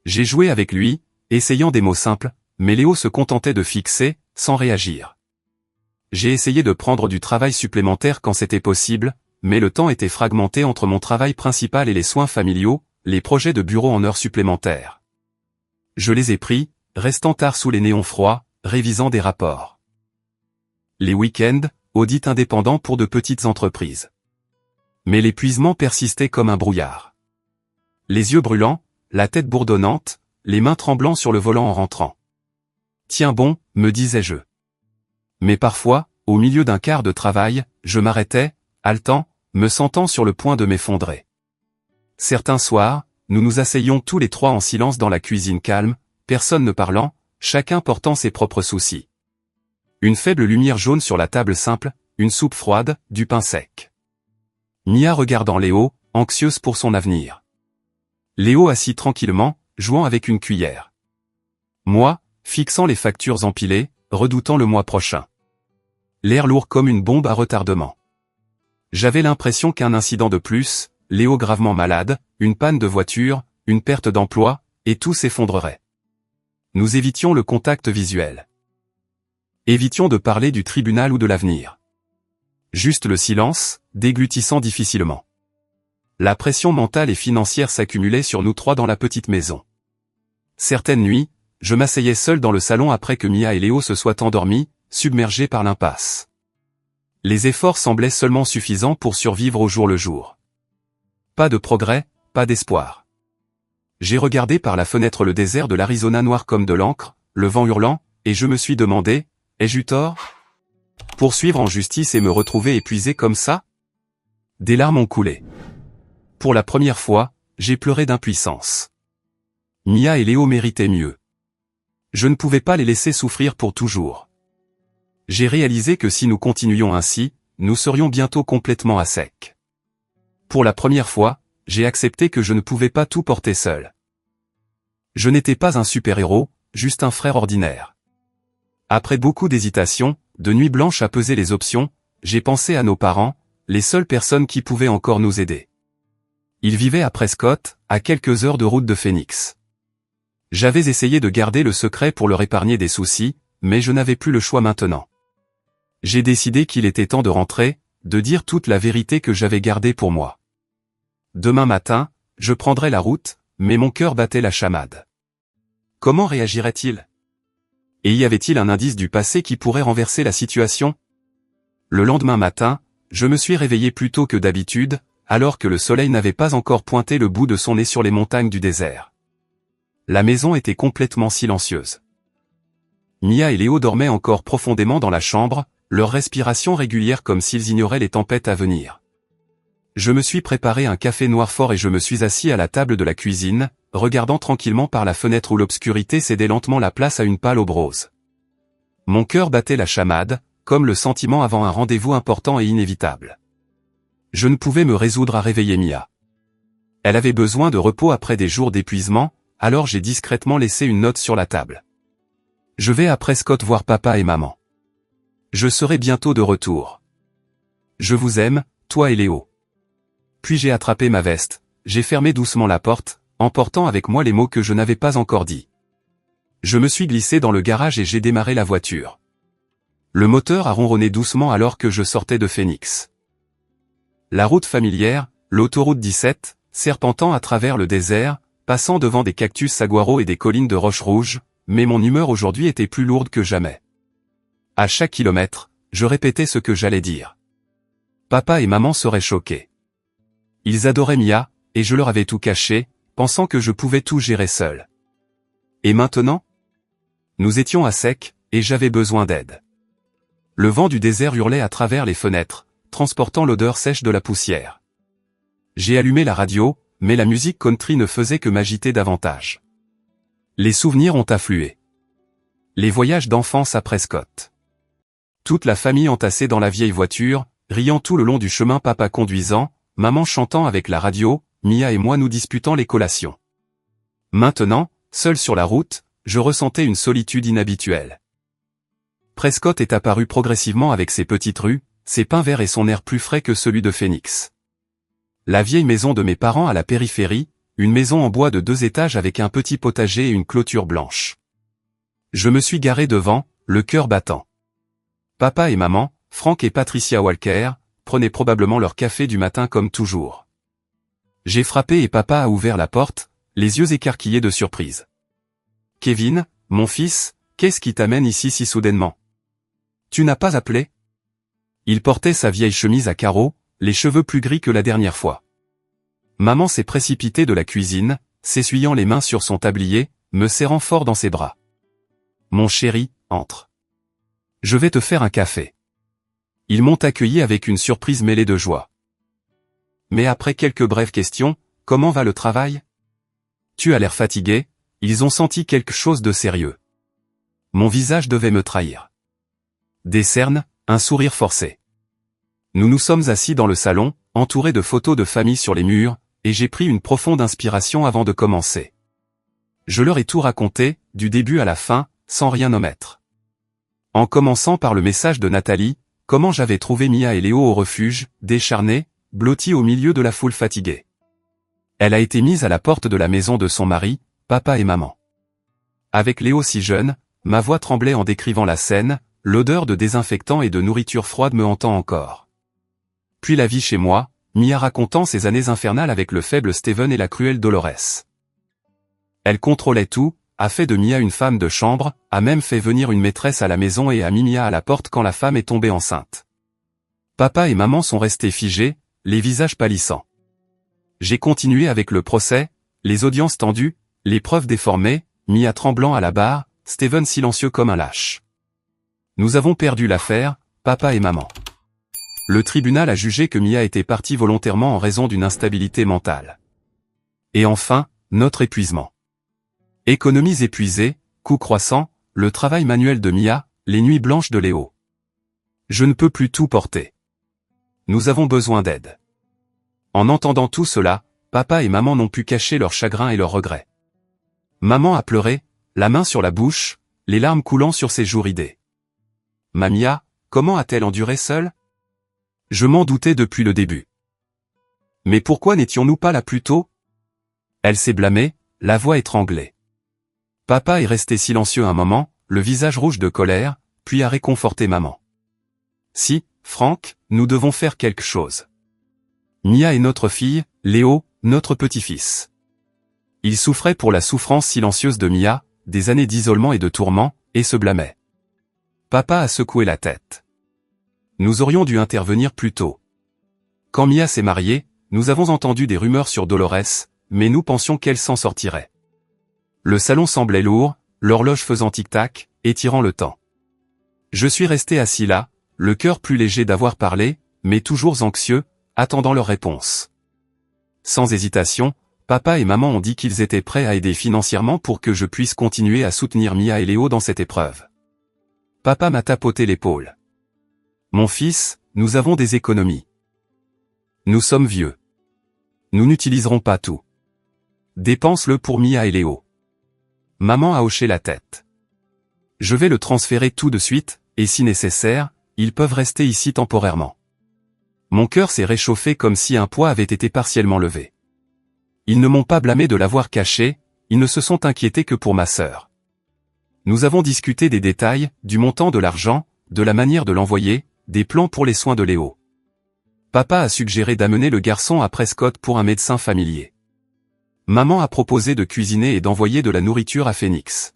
J'ai joué avec lui, essayant des mots simples, mais Léo se contentait de fixer, sans réagir. J'ai essayé de prendre du travail supplémentaire quand c'était possible, mais le temps était fragmenté entre mon travail principal et les soins familiaux, les projets de bureau en heures supplémentaires. Je les ai pris, restant tard sous les néons froids, révisant des rapports. Les week-ends, audit indépendant pour de petites entreprises. Mais l'épuisement persistait comme un brouillard. Les yeux brûlants, la tête bourdonnante, les mains tremblant sur le volant en rentrant. « Tiens bon, me disais-je. » Mais parfois, au milieu d'un quart de travail, je m'arrêtais, haletant, me sentant sur le point de m'effondrer. Certains soirs, nous nous asseyions tous les trois en silence dans la cuisine calme, personne ne parlant, chacun portant ses propres soucis. Une faible lumière jaune sur la table simple, une soupe froide, du pain sec. Mia regardant Léo, anxieuse pour son avenir. Léo assis tranquillement, jouant avec une cuillère. Moi, fixant les factures empilées, redoutant le mois prochain. L'air lourd comme une bombe à retardement. J'avais l'impression qu'un incident de plus, Léo gravement malade, une panne de voiture, une perte d'emploi, et tout s'effondrerait. Nous évitions le contact visuel. Évitions de parler du tribunal ou de l'avenir. Juste le silence, déglutissant difficilement. La pression mentale et financière s'accumulait sur nous trois dans la petite maison. Certaines nuits, je m'asseyais seul dans le salon après que Mia et Léo se soient endormis, submergés par l'impasse. Les efforts semblaient seulement suffisants pour survivre au jour le jour. Pas de progrès, pas d'espoir. J'ai regardé par la fenêtre le désert de l'Arizona noir comme de l'encre, le vent hurlant, et je me suis demandé, ai-je eu tort? Poursuivre en justice et me retrouver épuisé comme ça? Des larmes ont coulé. Pour la première fois, j'ai pleuré d'impuissance. Mia et Léo méritaient mieux. Je ne pouvais pas les laisser souffrir pour toujours. J'ai réalisé que si nous continuions ainsi, nous serions bientôt complètement à sec. Pour la première fois, j'ai accepté que je ne pouvais pas tout porter seul. Je n'étais pas un super-héros, juste un frère ordinaire. Après beaucoup d'hésitations, de nuits blanches à peser les options, j'ai pensé à nos parents, les seules personnes qui pouvaient encore nous aider. Ils vivaient à Prescott, à quelques heures de route de Phoenix. J'avais essayé de garder le secret pour leur épargner des soucis, mais je n'avais plus le choix maintenant. J'ai décidé qu'il était temps de rentrer, de dire toute la vérité que j'avais gardée pour moi. Demain matin, je prendrai la route, mais mon cœur battait la chamade. Comment réagirait-il? Et y avait-il un indice du passé qui pourrait renverser la situation? Le lendemain matin, je me suis réveillé plus tôt que d'habitude, alors que le soleil n'avait pas encore pointé le bout de son nez sur les montagnes du désert. La maison était complètement silencieuse. Mia et Léo dormaient encore profondément dans la chambre, leur respiration régulière comme s'ils ignoraient les tempêtes à venir. Je me suis préparé un café noir fort et je me suis assis à la table de la cuisine, regardant tranquillement par la fenêtre où l'obscurité cédait lentement la place à une pâle aube rose. Mon cœur battait la chamade, comme le sentiment avant un rendez-vous important et inévitable. Je ne pouvais me résoudre à réveiller Mia. Elle avait besoin de repos après des jours d'épuisement, alors j'ai discrètement laissé une note sur la table. Je vais à Prescott voir papa et maman. Je serai bientôt de retour. Je vous aime, toi et Léo. Puis j'ai attrapé ma veste, j'ai fermé doucement la porte, emportant avec moi les mots que je n'avais pas encore dits. Je me suis glissé dans le garage et j'ai démarré la voiture. Le moteur a ronronné doucement alors que je sortais de Phoenix. La route familière, l'autoroute 17, serpentant à travers le désert, passant devant des cactus saguaro et des collines de roches rouges, mais mon humeur aujourd'hui était plus lourde que jamais. À chaque kilomètre, je répétais ce que j'allais dire. Papa et maman seraient choqués. Ils adoraient Mia, et je leur avais tout caché, pensant que je pouvais tout gérer seul. Et maintenant? Nous étions à sec, et j'avais besoin d'aide. Le vent du désert hurlait à travers les fenêtres, transportant l'odeur sèche de la poussière. J'ai allumé la radio, mais la musique country ne faisait que m'agiter davantage. Les souvenirs ont afflué. Les voyages d'enfance à Prescott. Toute la famille entassée dans la vieille voiture, riant tout le long du chemin, papa conduisant, maman chantant avec la radio, Mia et moi nous disputant les collations. Maintenant, seul sur la route, je ressentais une solitude inhabituelle. Prescott est apparu progressivement avec ses petites rues, ses pins verts et son air plus frais que celui de Phoenix. La vieille maison de mes parents à la périphérie, une maison en bois de 2 étages avec un petit potager et une clôture blanche. Je me suis garé devant, le cœur battant. Papa et maman, Frank et Patricia Walker, prenaient probablement leur café du matin comme toujours. J'ai frappé et papa a ouvert la porte, les yeux écarquillés de surprise. « Kevin, mon fils, qu'est-ce qui t'amène ici si soudainement? Tu n'as pas appelé ?» Il portait sa vieille chemise à carreaux, les cheveux plus gris que la dernière fois. Maman s'est précipitée de la cuisine, s'essuyant les mains sur son tablier, me serrant fort dans ses bras. « Mon chéri, entre. Je vais te faire un café. » Ils m'ont accueilli avec une surprise mêlée de joie. Mais après quelques brèves questions, « Comment va le travail? Tu as l'air fatigué ?» Ils ont senti quelque chose de sérieux. Mon visage devait me trahir. Des cernes, un sourire forcé. Nous nous sommes assis dans le salon, entourés de photos de famille sur les murs, et j'ai pris une profonde inspiration avant de commencer. Je leur ai tout raconté, du début à la fin, sans rien omettre. En commençant par le message de Nathalie, comment j'avais trouvé Mia et Léo au refuge, décharnés, blottis au milieu de la foule fatiguée. Elle a été mise à la porte de la maison de son mari, papa et maman. Avec Léo si jeune, ma voix tremblait en décrivant la scène, l'odeur de désinfectant et de nourriture froide me hantant encore. Puis la vie chez moi, Mia racontant ses années infernales avec le faible Steven et la cruelle Dolores. Elle contrôlait tout, a fait de Mia une femme de chambre, a même fait venir une maîtresse à la maison et a mis Mia à la porte quand la femme est tombée enceinte. Papa et maman sont restés figés, les visages pâlissants. J'ai continué avec le procès, les audiences tendues, les preuves déformées, Mia tremblant à la barre, Steven silencieux comme un lâche. Nous avons perdu l'affaire, papa et maman. Le tribunal a jugé que Mia était partie volontairement en raison d'une instabilité mentale. Et enfin, notre épuisement. Économies épuisées, coûts croissants, le travail manuel de Mia, les nuits blanches de Léo. Je ne peux plus tout porter. Nous avons besoin d'aide. En entendant tout cela, papa et maman n'ont pu cacher leur chagrin et leurs regrets. Maman a pleuré, la main sur la bouche, les larmes coulant sur ses joues ridées. Mia, comment a-t-elle enduré seule? Je m'en doutais depuis le début. Mais pourquoi n'étions-nous pas là plus tôt? Elle s'est blâmée, la voix étranglée. Papa est resté silencieux un moment, le visage rouge de colère, puis a réconforté maman. Si, Franck, nous devons faire quelque chose. Mia est notre fille, Léo, notre petit-fils. Il souffrait pour la souffrance silencieuse de Mia, des années d'isolement et de tourments, et se blâmait. Papa a secoué la tête. Nous aurions dû intervenir plus tôt. Quand Mia s'est mariée, nous avons entendu des rumeurs sur Dolores, mais nous pensions qu'elle s'en sortirait. Le salon semblait lourd, l'horloge faisant tic-tac, étirant le temps. Je suis resté assis là, le cœur plus léger d'avoir parlé, mais toujours anxieux, attendant leur réponse. Sans hésitation, papa et maman ont dit qu'ils étaient prêts à aider financièrement pour que je puisse continuer à soutenir Mia et Léo dans cette épreuve. Papa m'a tapoté l'épaule. Mon fils, nous avons des économies. Nous sommes vieux. Nous n'utiliserons pas tout. Dépense-le pour Mia et Léo. Maman a hoché la tête. Je vais le transférer tout de suite, et si nécessaire, ils peuvent rester ici temporairement. Mon cœur s'est réchauffé comme si un poids avait été partiellement levé. Ils ne m'ont pas blâmé de l'avoir caché, ils ne se sont inquiétés que pour ma sœur. Nous avons discuté des détails, du montant de l'argent, de la manière de l'envoyer, des plans pour les soins de Léo. Papa a suggéré d'amener le garçon à Prescott pour un médecin familier. Maman a proposé de cuisiner et d'envoyer de la nourriture à Phoenix.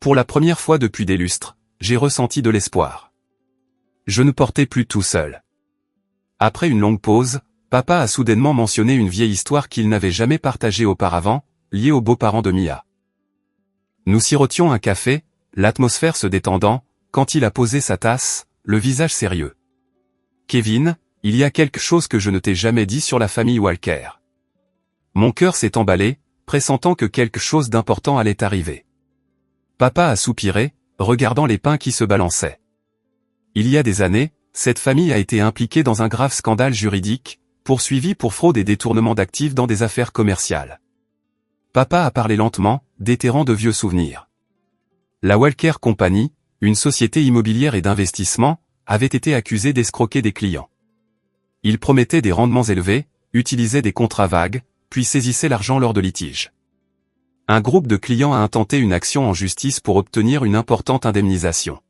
Pour la première fois depuis des lustres, j'ai ressenti de l'espoir. Je ne portais plus tout seul. Après une longue pause, papa a soudainement mentionné une vieille histoire qu'il n'avait jamais partagée auparavant, liée aux beaux-parents de Mia. Nous sirotions un café, l'atmosphère se détendant, quand il a posé sa tasse, le visage sérieux. Kevin, il y a quelque chose que je ne t'ai jamais dit sur la famille Walker. Mon cœur s'est emballé, pressentant que quelque chose d'important allait arriver. Papa a soupiré, regardant les pains qui se balançaient. Il y a des années, cette famille a été impliquée dans un grave scandale juridique, poursuivie pour fraude et détournement d'actifs dans des affaires commerciales. Papa a parlé lentement, déterrant de vieux souvenirs. La Walker Company, une société immobilière et d'investissement, avait été accusée d'escroquer des clients. Ils promettaient des rendements élevés, utilisaient des contrats vagues, puis saisissaient l'argent lors de litiges. Un groupe de clients a intenté une action en justice pour obtenir une importante indemnisation.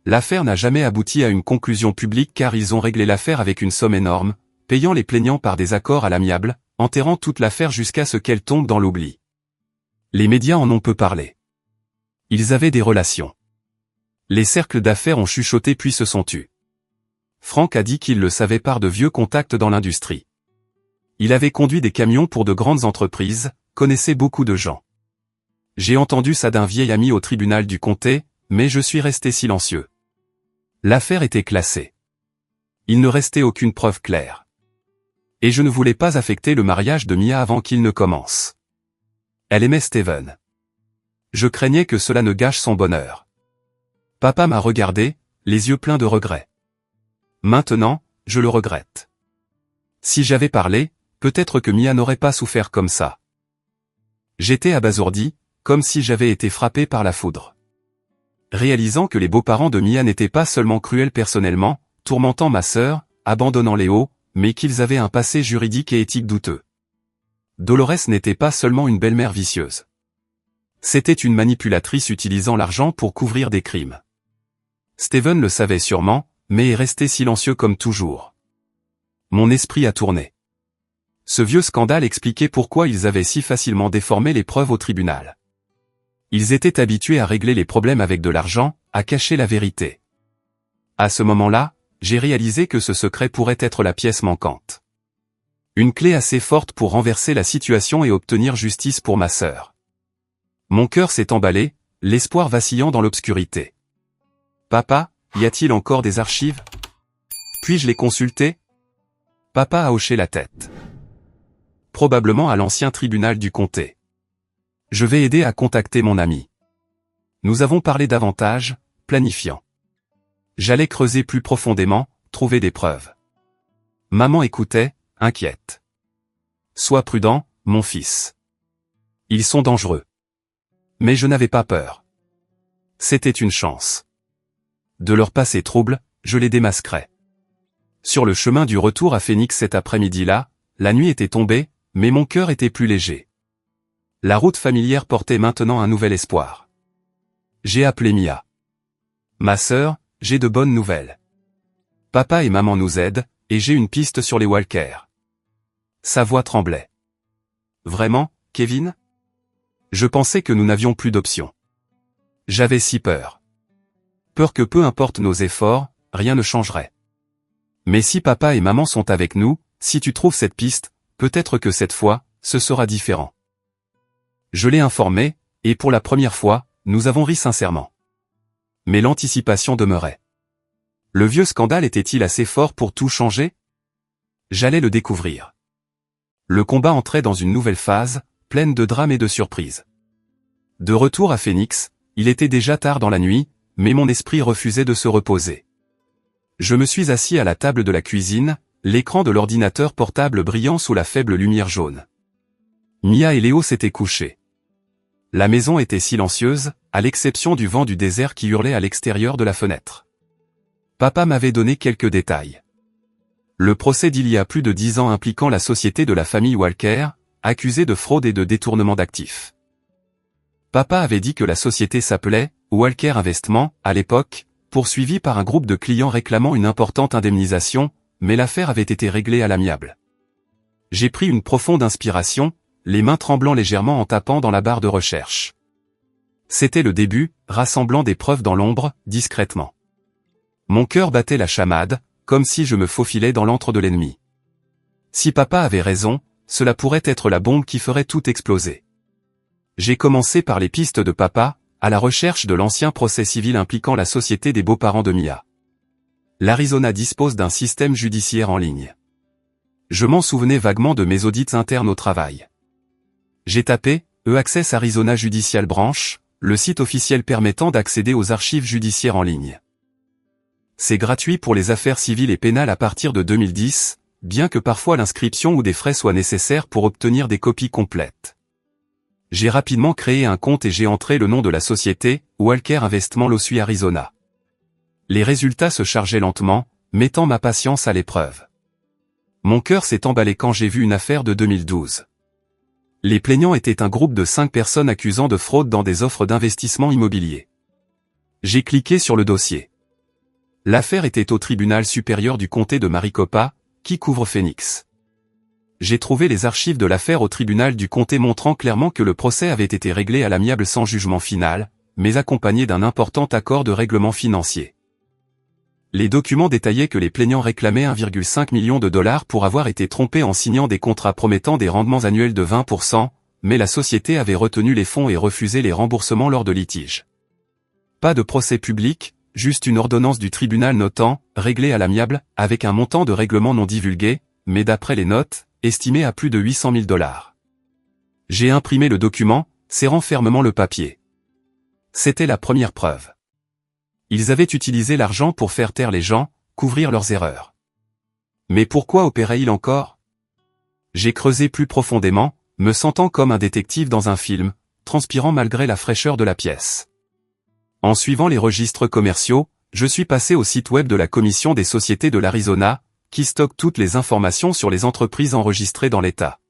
L'affaire n'a jamais abouti à une conclusion publique car ils ont réglé l'affaire avec une somme énorme, payant les plaignants par des accords à l'amiable, enterrant toute l'affaire jusqu'à ce qu'elle tombe dans l'oubli. Les médias en ont peu parlé. Ils avaient des relations. Les cercles d'affaires ont chuchoté puis se sont tus. Franck a dit qu'il le savait par de vieux contacts dans l'industrie. Il avait conduit des camions pour de grandes entreprises, connaissait beaucoup de gens. J'ai entendu ça d'un vieil ami au tribunal du comté, mais je suis resté silencieux. L'affaire était classée. Il ne restait aucune preuve claire. Et je ne voulais pas affecter le mariage de Mia avant qu'il ne commence. Elle aimait Steven. Je craignais que cela ne gâche son bonheur. Papa m'a regardé, les yeux pleins de regret. Maintenant, je le regrette. Si j'avais parlé, peut-être que Mia n'aurait pas souffert comme ça. J'étais abasourdi, comme si j'avais été frappé par la foudre. Réalisant que les beaux-parents de Mia n'étaient pas seulement cruels personnellement, tourmentant ma sœur, abandonnant Léo, mais qu'ils avaient un passé juridique et éthique douteux. Dolores n'était pas seulement une belle-mère vicieuse. C'était une manipulatrice utilisant l'argent pour couvrir des crimes. Steven le savait sûrement, mais est resté silencieux comme toujours. Mon esprit a tourné. Ce vieux scandale expliquait pourquoi ils avaient si facilement déformé les preuves au tribunal. Ils étaient habitués à régler les problèmes avec de l'argent, à cacher la vérité. À ce moment-là, j'ai réalisé que ce secret pourrait être la pièce manquante. Une clé assez forte pour renverser la situation et obtenir justice pour ma sœur. Mon cœur s'est emballé, L'espoir vacillant dans l'obscurité. Papa, y a-t-il encore des archives? Puis-je les consulter? Papa a hoché la tête. Probablement à l'ancien tribunal du comté. Je vais aider à contacter mon ami. Nous avons parlé davantage, planifiant. J'allais creuser plus profondément, trouver des preuves. Maman écoutait, inquiète. Sois prudent, mon fils. Ils sont dangereux. Mais je n'avais pas peur. C'était une chance. De leur passé trouble, je les démasquerais. Sur le chemin du retour à Phoenix cet après-midi-là, la nuit était tombée, mais mon cœur était plus léger. La route familière portait maintenant un nouvel espoir. J'ai appelé Mia. Ma sœur, j'ai de bonnes nouvelles. Papa et maman nous aident, et j'ai une piste sur les Walker. Sa voix tremblait. Vraiment, Kevin? Je pensais que nous n'avions plus d'options. J'avais si peur. Peur que peu importe nos efforts, rien ne changerait. Mais si papa et maman sont avec nous, si tu trouves cette piste, peut-être que cette fois, ce sera différent. Je l'ai informé, et pour la première fois, nous avons ri sincèrement. Mais l'anticipation demeurait. Le vieux scandale était-il assez fort pour tout changer? J'allais le découvrir. Le combat entrait dans une nouvelle phase, pleine de drames et de surprises. De retour à Phoenix, il était déjà tard dans la nuit, mais mon esprit refusait de se reposer. Je me suis assis à la table de la cuisine, l'écran de l'ordinateur portable brillant sous la faible lumière jaune. Mia et Léo s'étaient couchés. La maison était silencieuse, à l'exception du vent du désert qui hurlait à l'extérieur de la fenêtre. Papa m'avait donné quelques détails. Le procès d'il y a plus de 10 ans impliquant la société de la famille Walker, accusée de fraude et de détournement d'actifs. Papa avait dit que la société s'appelait Walker Investment, à l'époque, poursuivie par un groupe de clients réclamant une importante indemnisation, mais l'affaire avait été réglée à l'amiable. J'ai pris une profonde inspiration, les mains tremblant légèrement en tapant dans la barre de recherche. C'était le début, rassemblant des preuves dans l'ombre, discrètement. Mon cœur battait la chamade, comme si je me faufilais dans l'antre de l'ennemi. Si papa avait raison, cela pourrait être la bombe qui ferait tout exploser. J'ai commencé par les pistes de papa, à la recherche de l'ancien procès civil impliquant la société des beaux-parents de Mia. L'Arizona dispose d'un système judiciaire en ligne. Je m'en souvenais vaguement de mes audits internes au travail. J'ai tapé « E-Access Arizona Judicial Branch », le site officiel permettant d'accéder aux archives judiciaires en ligne. C'est gratuit pour les affaires civiles et pénales à partir de 2010, bien que parfois l'inscription ou des frais soient nécessaires pour obtenir des copies complètes. J'ai rapidement créé un compte et j'ai entré le nom de la société, Walker Investment Losui Arizona. Les résultats se chargeaient lentement, mettant ma patience à l'épreuve. Mon cœur s'est emballé quand j'ai vu une affaire de 2012. Les plaignants étaient un groupe de 5 personnes accusant de fraude dans des offres d'investissement immobilier. J'ai cliqué sur le dossier. L'affaire était au tribunal supérieur du comté de Maricopa, qui couvre Phoenix. J'ai trouvé les archives de l'affaire au tribunal du comté montrant clairement que le procès avait été réglé à l'amiable sans jugement final, mais accompagné d'un important accord de règlement financier. Les documents détaillaient que les plaignants réclamaient 1,5 million de dollars pour avoir été trompés en signant des contrats promettant des rendements annuels de 20%, mais la société avait retenu les fonds et refusé les remboursements lors de litiges. Pas de procès public, juste une ordonnance du tribunal notant, réglé à l'amiable, avec un montant de règlement non divulgué, mais d'après les notes, estimé à plus de 800 000 dollars. J'ai imprimé le document, serrant fermement le papier. C'était la première preuve. Ils avaient utilisé l'argent pour faire taire les gens, couvrir leurs erreurs. Mais pourquoi opéraient-ils encore? J'ai creusé plus profondément, me sentant comme un détective dans un film, transpirant malgré la fraîcheur de la pièce. En suivant les registres commerciaux, je suis passé au site web de la Commission des sociétés de l'Arizona, qui stocke toutes les informations sur les entreprises enregistrées dans l'État.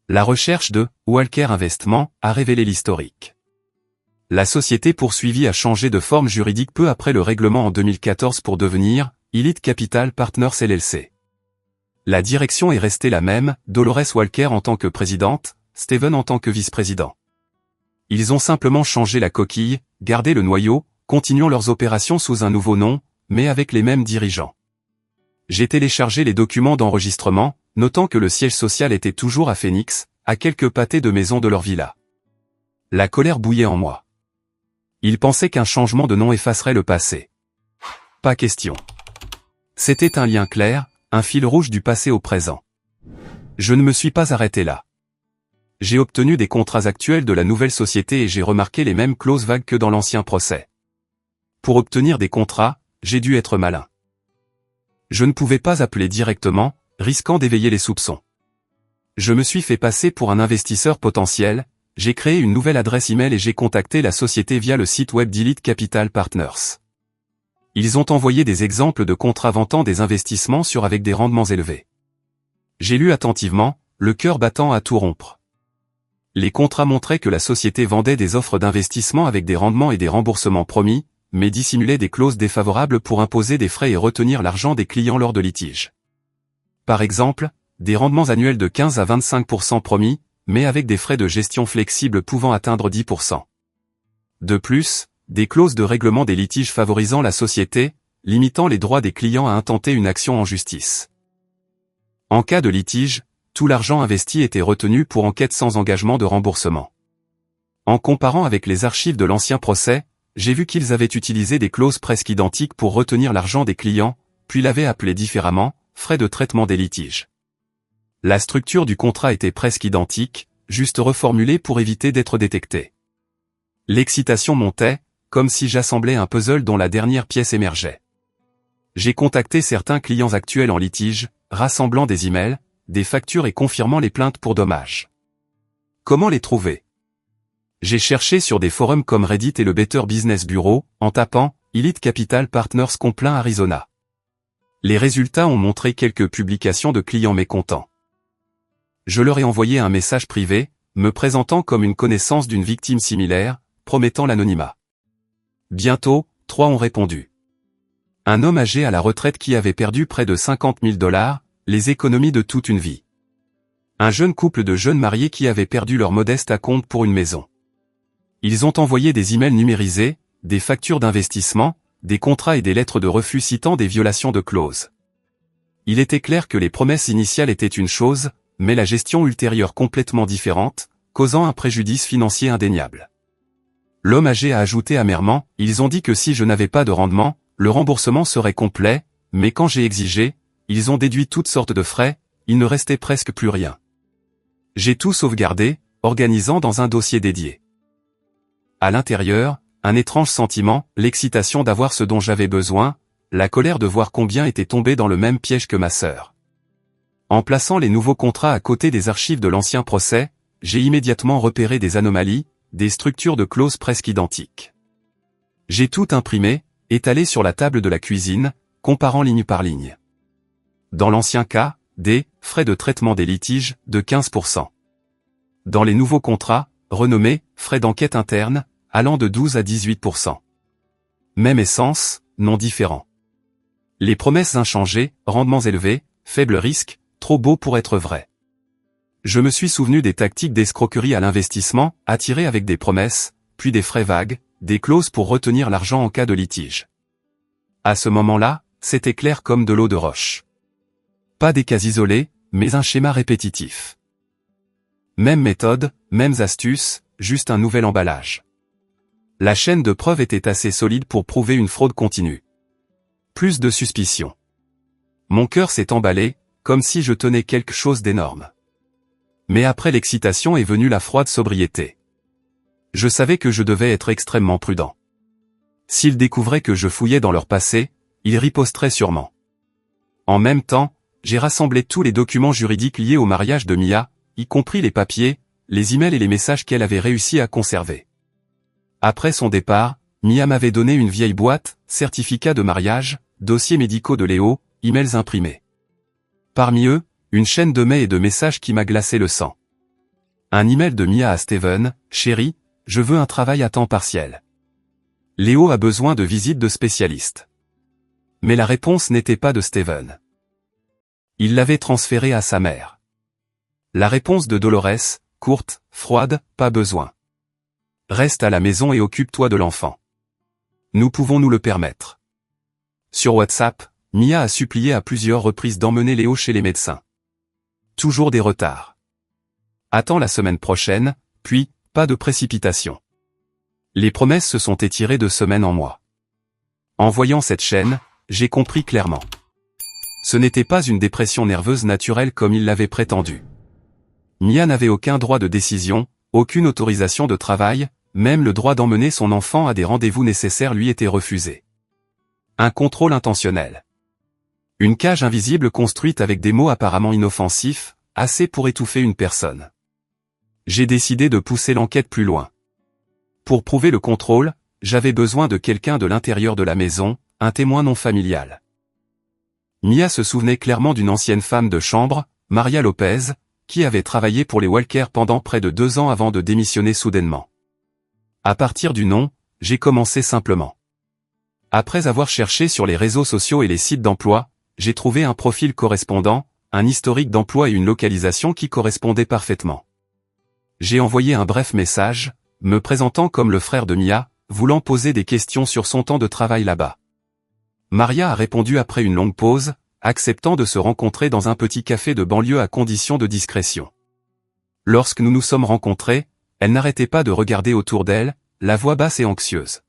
La recherche de Walker Investment a révélé l'historique. La société poursuivie a changé de forme juridique peu après le règlement en 2014 pour devenir Elite Capital Partners LLC. La direction est restée la même, Dolores Walker en tant que présidente, Steven en tant que vice-président. Ils ont simplement changé la coquille, gardé le noyau, continuant leurs opérations sous un nouveau nom, mais avec les mêmes dirigeants. J'ai téléchargé les documents d'enregistrement, notant que le siège social était toujours à Phoenix, à quelques pâtés de maison de leur villa. La colère bouillait en moi. Il pensait qu'un changement de nom effacerait le passé. Pas question. C'était un lien clair, un fil rouge du passé au présent. Je ne me suis pas arrêté là. J'ai obtenu des contrats actuels de la nouvelle société et j'ai remarqué les mêmes clauses vagues que dans l'ancien procès. Pour obtenir des contrats, j'ai dû être malin. Je ne pouvais pas appeler directement, risquant d'éveiller les soupçons. Je me suis fait passer pour un investisseur potentiel, j'ai créé une nouvelle adresse email et j'ai contacté la société via le site web d'Elite Capital Partners. Ils ont envoyé des exemples de contrats vantant des investissements sûrs avec des rendements élevés. J'ai lu attentivement, le cœur battant à tout rompre. Les contrats montraient que la société vendait des offres d'investissement avec des rendements et des remboursements promis, mais dissimulait des clauses défavorables pour imposer des frais et retenir l'argent des clients lors de litiges. Par exemple, des rendements annuels de 15 à 25% promis, mais avec des frais de gestion flexibles pouvant atteindre 10%. De plus, des clauses de règlement des litiges favorisant la société, limitant les droits des clients à intenter une action en justice. En cas de litige, tout l'argent investi était retenu pour enquête sans engagement de remboursement. En comparant avec les archives de l'ancien procès, j'ai vu qu'ils avaient utilisé des clauses presque identiques pour retenir l'argent des clients, puis l'avaient appelé différemment, frais de traitement des litiges. La structure du contrat était presque identique, juste reformulée pour éviter d'être détecté. L'excitation montait, comme si j'assemblais un puzzle dont la dernière pièce émergeait. J'ai contacté certains clients actuels en litige, rassemblant des emails, des factures et confirmant les plaintes pour dommages. Comment les trouver? J'ai cherché sur des forums comme Reddit et le Better Business Bureau, en tapant « Elite Capital Partners complaint Arizona ». Les résultats ont montré quelques publications de clients mécontents. Je leur ai envoyé un message privé, me présentant comme une connaissance d'une victime similaire, promettant l'anonymat. Bientôt, 3 ont répondu. Un homme âgé à la retraite qui avait perdu près de 50 000 $, les économies de toute une vie. Un jeune couple de jeunes mariés qui avaient perdu leur modeste acompte pour une maison. Ils ont envoyé des emails numérisés, des factures d'investissement, des contrats et des lettres de refus citant des violations de clauses. Il était clair que les promesses initiales étaient une chose, mais la gestion ultérieure complètement différente, causant un préjudice financier indéniable. L'homme âgé a ajouté amèrement, « Ils ont dit que si je n'avais pas de rendement, le remboursement serait complet, mais quand j'ai exigé, ils ont déduit toutes sortes de frais, il ne restait presque plus rien. J'ai tout sauvegardé, organisant dans un dossier dédié. » À l'intérieur, un étrange sentiment, l'excitation d'avoir ce dont j'avais besoin, la colère de voir combien était tombé dans le même piège que ma sœur. En plaçant les nouveaux contrats à côté des archives de l'ancien procès, j'ai immédiatement repéré des anomalies, des structures de clauses presque identiques. J'ai tout imprimé, étalé sur la table de la cuisine, comparant ligne par ligne. Dans l'ancien cas, des « frais de traitement des litiges » de 15%. Dans les nouveaux contrats, renommés « frais d'enquête interne » allant de 12 à 18%. Même essence, nom différent. Les promesses inchangées, rendements élevés, faible risque, trop beau pour être vrai. Je me suis souvenu des tactiques d'escroquerie à l'investissement, attirées avec des promesses, puis des frais vagues, des clauses pour retenir l'argent en cas de litige. À ce moment-là, c'était clair comme de l'eau de roche. Pas des cas isolés, mais un schéma répétitif. Même méthode, mêmes astuces, juste un nouvel emballage. La chaîne de preuves était assez solide pour prouver une fraude continue. Plus de suspicion. Mon cœur s'est emballé, comme si je tenais quelque chose d'énorme. Mais après l'excitation est venue la froide sobriété. Je savais que je devais être extrêmement prudent. S'ils découvraient que je fouillais dans leur passé, ils riposteraient sûrement. En même temps, j'ai rassemblé tous les documents juridiques liés au mariage de Mia, y compris les papiers, les emails et les messages qu'elle avait réussi à conserver. Après son départ, Mia m'avait donné une vieille boîte, certificat de mariage, dossiers médicaux de Léo, emails imprimés. Parmi eux, une chaîne de mails et de messages qui m'a glacé le sang. Un email de Mia à Steven, « Chérie, je veux un travail à temps partiel. Léo a besoin de visites de spécialistes. » Mais la réponse n'était pas de Steven. Il l'avait transférée à sa mère. La réponse de Dolores, courte, froide, pas besoin. Reste à la maison et occupe-toi de l'enfant. Nous pouvons nous le permettre. Sur WhatsApp, Mia a supplié à plusieurs reprises d'emmener Léo chez les médecins. Toujours des retards. Attends la semaine prochaine, puis, pas de précipitation. Les promesses se sont étirées de semaine en mois. En voyant cette chaîne, j'ai compris clairement. Ce n'était pas une dépression nerveuse naturelle comme il l'avait prétendu. Mia n'avait aucun droit de décision, aucune autorisation de travail, même le droit d'emmener son enfant à des rendez-vous nécessaires lui était refusé. Un contrôle intentionnel. Une cage invisible construite avec des mots apparemment inoffensifs, assez pour étouffer une personne. J'ai décidé de pousser l'enquête plus loin. Pour prouver le contrôle, j'avais besoin de quelqu'un de l'intérieur de la maison, un témoin non familial. Mia se souvenait clairement d'une ancienne femme de chambre, Maria Lopez, qui avait travaillé pour les Walker pendant près de 2 ans avant de démissionner soudainement. À partir du nom, j'ai commencé simplement. Après avoir cherché sur les réseaux sociaux et les sites d'emploi, j'ai trouvé un profil correspondant, un historique d'emploi et une localisation qui correspondaient parfaitement. J'ai envoyé un bref message, me présentant comme le frère de Mia, voulant poser des questions sur son temps de travail là-bas. Maria a répondu après une longue pause, acceptant de se rencontrer dans un petit café de banlieue à condition de discrétion. Lorsque nous nous sommes rencontrés, elle n'arrêtait pas de regarder autour d'elle, la voix basse et anxieuse.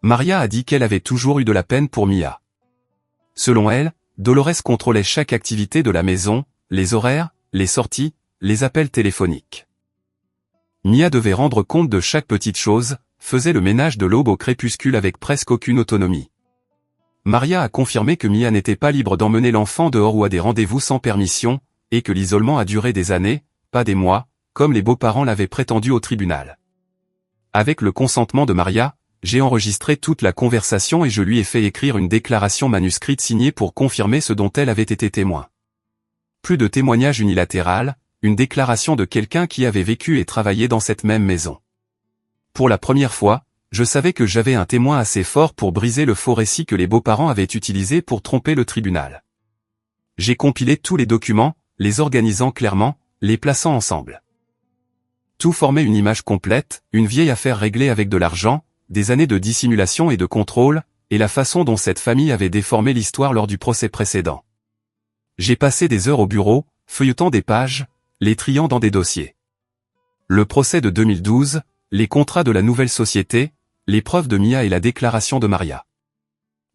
Maria a dit qu'elle avait toujours eu de la peine pour Mia. Selon elle, Dolores contrôlait chaque activité de la maison, les horaires, les sorties, les appels téléphoniques. Mia devait rendre compte de chaque petite chose, faisait le ménage de l'aube au crépuscule avec presque aucune autonomie. Maria a confirmé que Mia n'était pas libre d'emmener l'enfant dehors ou à des rendez-vous sans permission, et que l'isolement a duré des années, pas des mois, comme les beaux-parents l'avaient prétendu au tribunal. Avec le consentement de Maria, j'ai enregistré toute la conversation et je lui ai fait écrire une déclaration manuscrite signée pour confirmer ce dont elle avait été témoin. Plus de témoignage unilatéral, une déclaration de quelqu'un qui avait vécu et travaillé dans cette même maison. Pour la première fois, je savais que j'avais un témoin assez fort pour briser le faux récit que les beaux-parents avaient utilisé pour tromper le tribunal. J'ai compilé tous les documents, les organisant clairement, les plaçant ensemble. Tout formait une image complète, une vieille affaire réglée avec de l'argent, des années de dissimulation et de contrôle, et la façon dont cette famille avait déformé l'histoire lors du procès précédent. J'ai passé des heures au bureau, feuilletant des pages, les triant dans des dossiers. Le procès de 2012, les contrats de la nouvelle société, les preuves de Mia et la déclaration de Maria.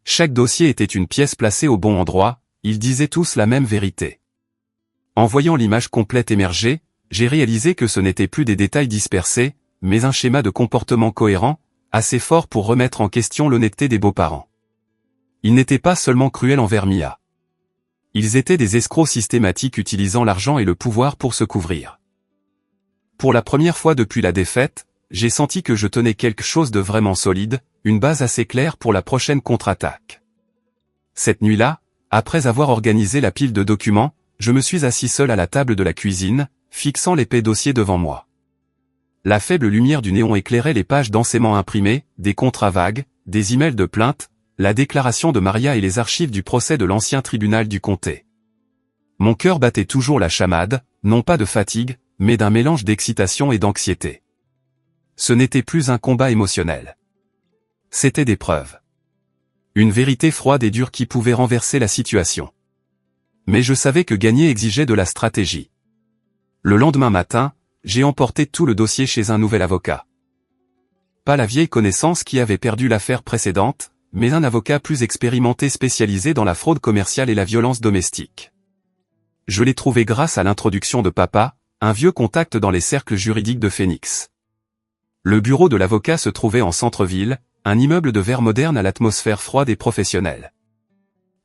Chaque dossier était une pièce placée au bon endroit, ils disaient tous la même vérité. En voyant l'image complète émerger, j'ai réalisé que ce n'était plus des détails dispersés, mais un schéma de comportement cohérent, assez fort pour remettre en question l'honnêteté des beaux-parents. Ils n'étaient pas seulement cruels envers Mia. Ils étaient des escrocs systématiques utilisant l'argent et le pouvoir pour se couvrir. Pour la première fois depuis la défaite, j'ai senti que je tenais quelque chose de vraiment solide, une base assez claire pour la prochaine contre-attaque. Cette nuit-là, après avoir organisé la pile de documents, je me suis assis seul à la table de la cuisine, fixant l'épais dossier devant moi. La faible lumière du néon éclairait les pages densément imprimées, des contrats vagues, des emails de plainte, la déclaration de Maria et les archives du procès de l'ancien tribunal du comté. Mon cœur battait toujours la chamade, non pas de fatigue, mais d'un mélange d'excitation et d'anxiété. Ce n'était plus un combat émotionnel. C'était des preuves. Une vérité froide et dure qui pouvait renverser la situation. Mais je savais que gagner exigeait de la stratégie. Le lendemain matin, j'ai emporté tout le dossier chez un nouvel avocat. Pas la vieille connaissance qui avait perdu l'affaire précédente, mais un avocat plus expérimenté spécialisé dans la fraude commerciale et la violence domestique. Je l'ai trouvé grâce à l'introduction de papa, un vieux contact dans les cercles juridiques de Phoenix. Le bureau de l'avocat se trouvait en centre-ville, un immeuble de verre moderne à l'atmosphère froide et professionnelle.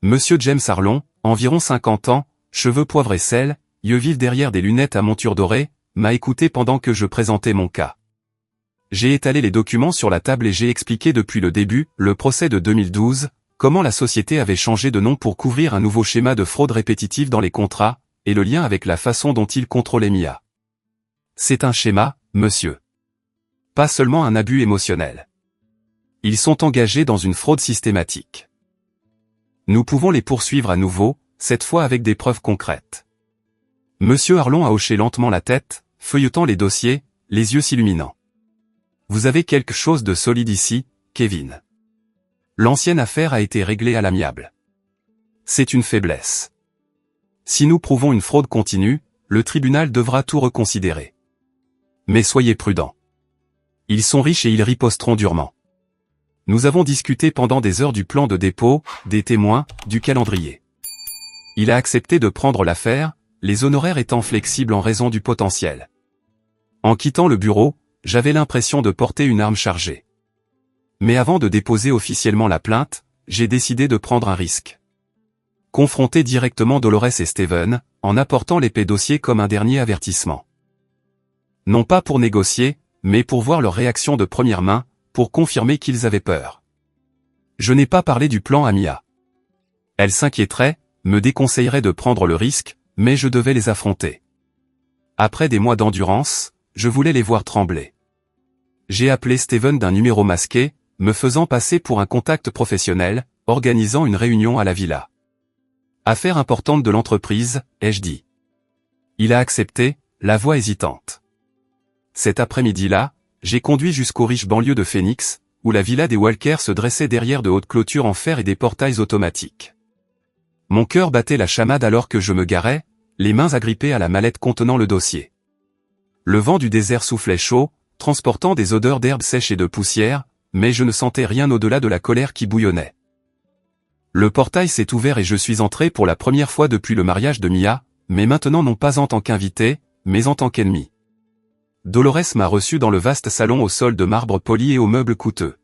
Monsieur James Arlon, environ 50 ans, cheveux poivre et sel, yeux vifs derrière des lunettes à monture dorée, m'a écouté pendant que je présentais mon cas. J'ai étalé les documents sur la table et j'ai expliqué depuis le début, le procès de 2012, comment la société avait changé de nom pour couvrir un nouveau schéma de fraude répétitive dans les contrats, et le lien avec la façon dont il contrôlait Mia. C'est un schéma, monsieur. Pas seulement un abus émotionnel. Ils sont engagés dans une fraude systématique. Nous pouvons les poursuivre à nouveau, cette fois avec des preuves concrètes. Monsieur Arlon a hoché lentement la tête, feuilletant les dossiers, les yeux s'illuminant. Vous avez quelque chose de solide ici, Kevin. L'ancienne affaire a été réglée à l'amiable. C'est une faiblesse. Si nous prouvons une fraude continue, le tribunal devra tout reconsidérer. Mais soyez prudent. Ils sont riches et ils riposteront durement. Nous avons discuté pendant des heures du plan de dépôt, des témoins, du calendrier. Il a accepté de prendre l'affaire, les honoraires étant flexibles en raison du potentiel. En quittant le bureau, j'avais l'impression de porter une arme chargée. Mais avant de déposer officiellement la plainte, j'ai décidé de prendre un risque. Confronter directement Dolores et Steven, en apportant l'épais dossier comme un dernier avertissement. Non pas pour négocier, mais pour voir leur réaction de première main, pour confirmer qu'ils avaient peur. Je n'ai pas parlé du plan à Mia. Elle s'inquiéterait, me déconseillerait de prendre le risque, mais je devais les affronter. Après des mois d'endurance, je voulais les voir trembler. J'ai appelé Steven d'un numéro masqué, me faisant passer pour un contact professionnel, organisant une réunion à la villa. Affaire importante de l'entreprise, ai-je dit. Il a accepté, la voix hésitante. Cet après-midi-là, j'ai conduit jusqu'aux riches banlieues de Phoenix, où la villa des Walker se dressait derrière de hautes clôtures en fer et des portails automatiques. Mon cœur battait la chamade alors que je me garais, les mains agrippées à la mallette contenant le dossier. Le vent du désert soufflait chaud, transportant des odeurs d'herbes sèches et de poussière, mais je ne sentais rien au-delà de la colère qui bouillonnait. Le portail s'est ouvert et je suis entré pour la première fois depuis le mariage de Mia, mais maintenant non pas en tant qu'invité, mais en tant qu'ennemi. Dolores m'a reçu dans le vaste salon au sol de marbre poli et aux meubles coûteux.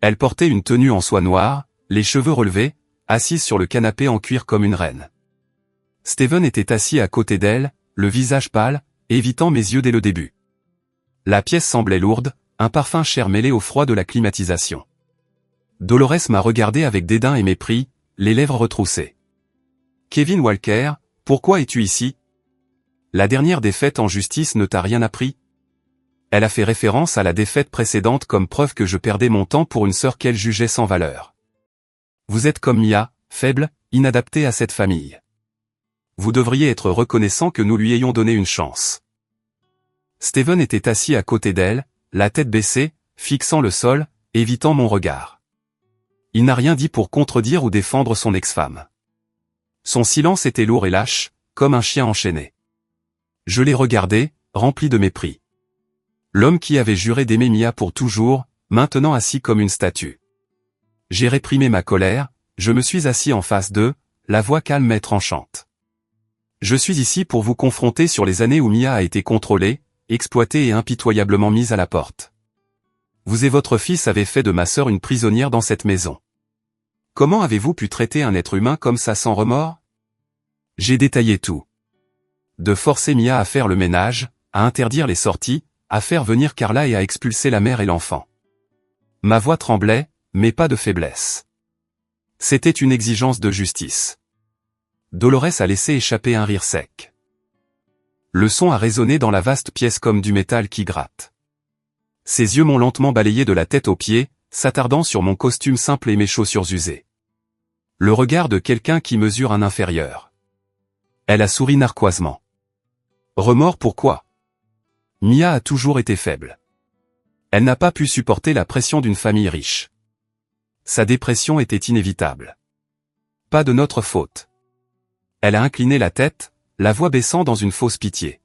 Elle portait une tenue en soie noire, les cheveux relevés, assise sur le canapé en cuir comme une reine. Steven était assis à côté d'elle, le visage pâle, évitant mes yeux dès le début. La pièce semblait lourde, un parfum cher mêlé au froid de la climatisation. Dolores m'a regardé avec dédain et mépris, les lèvres retroussées. « Kevin Walker, pourquoi es-tu ici ? La dernière défaite en justice ne t'a rien appris ?» Elle a fait référence à la défaite précédente comme preuve que je perdais mon temps pour une sœur qu'elle jugeait sans valeur. « Vous êtes comme Mia, faible, inadaptée à cette famille. Vous devriez être reconnaissant que nous lui ayons donné une chance. » Steven était assis à côté d'elle, la tête baissée, fixant le sol, évitant mon regard. Il n'a rien dit pour contredire ou défendre son ex-femme. Son silence était lourd et lâche, comme un chien enchaîné. Je l'ai regardé, rempli de mépris. L'homme qui avait juré d'aimer Mia pour toujours, maintenant assis comme une statue. J'ai réprimé ma colère, je me suis assis en face d'eux, la voix calme et tranchante. Je suis ici pour vous confronter sur les années où Mia a été contrôlée, exploitée et impitoyablement mise à la porte. Vous et votre fils avez fait de ma sœur une prisonnière dans cette maison. Comment avez-vous pu traiter un être humain comme ça sans remords ? J'ai détaillé tout. De forcer Mia à faire le ménage, à interdire les sorties, à faire venir Carla et à expulser la mère et l'enfant. Ma voix tremblait, mais pas de faiblesse. C'était une exigence de justice. Dolores a laissé échapper un rire sec. Le son a résonné dans la vaste pièce comme du métal qui gratte. Ses yeux m'ont lentement balayé de la tête aux pieds, s'attardant sur mon costume simple et mes chaussures usées. Le regard de quelqu'un qui mesure un inférieur. Elle a souri narquoisement. Remords pourquoi ? Mia a toujours été faible. Elle n'a pas pu supporter la pression d'une famille riche. Sa dépression était inévitable. Pas de notre faute. Elle a incliné la tête, la voix baissant dans une fausse pitié.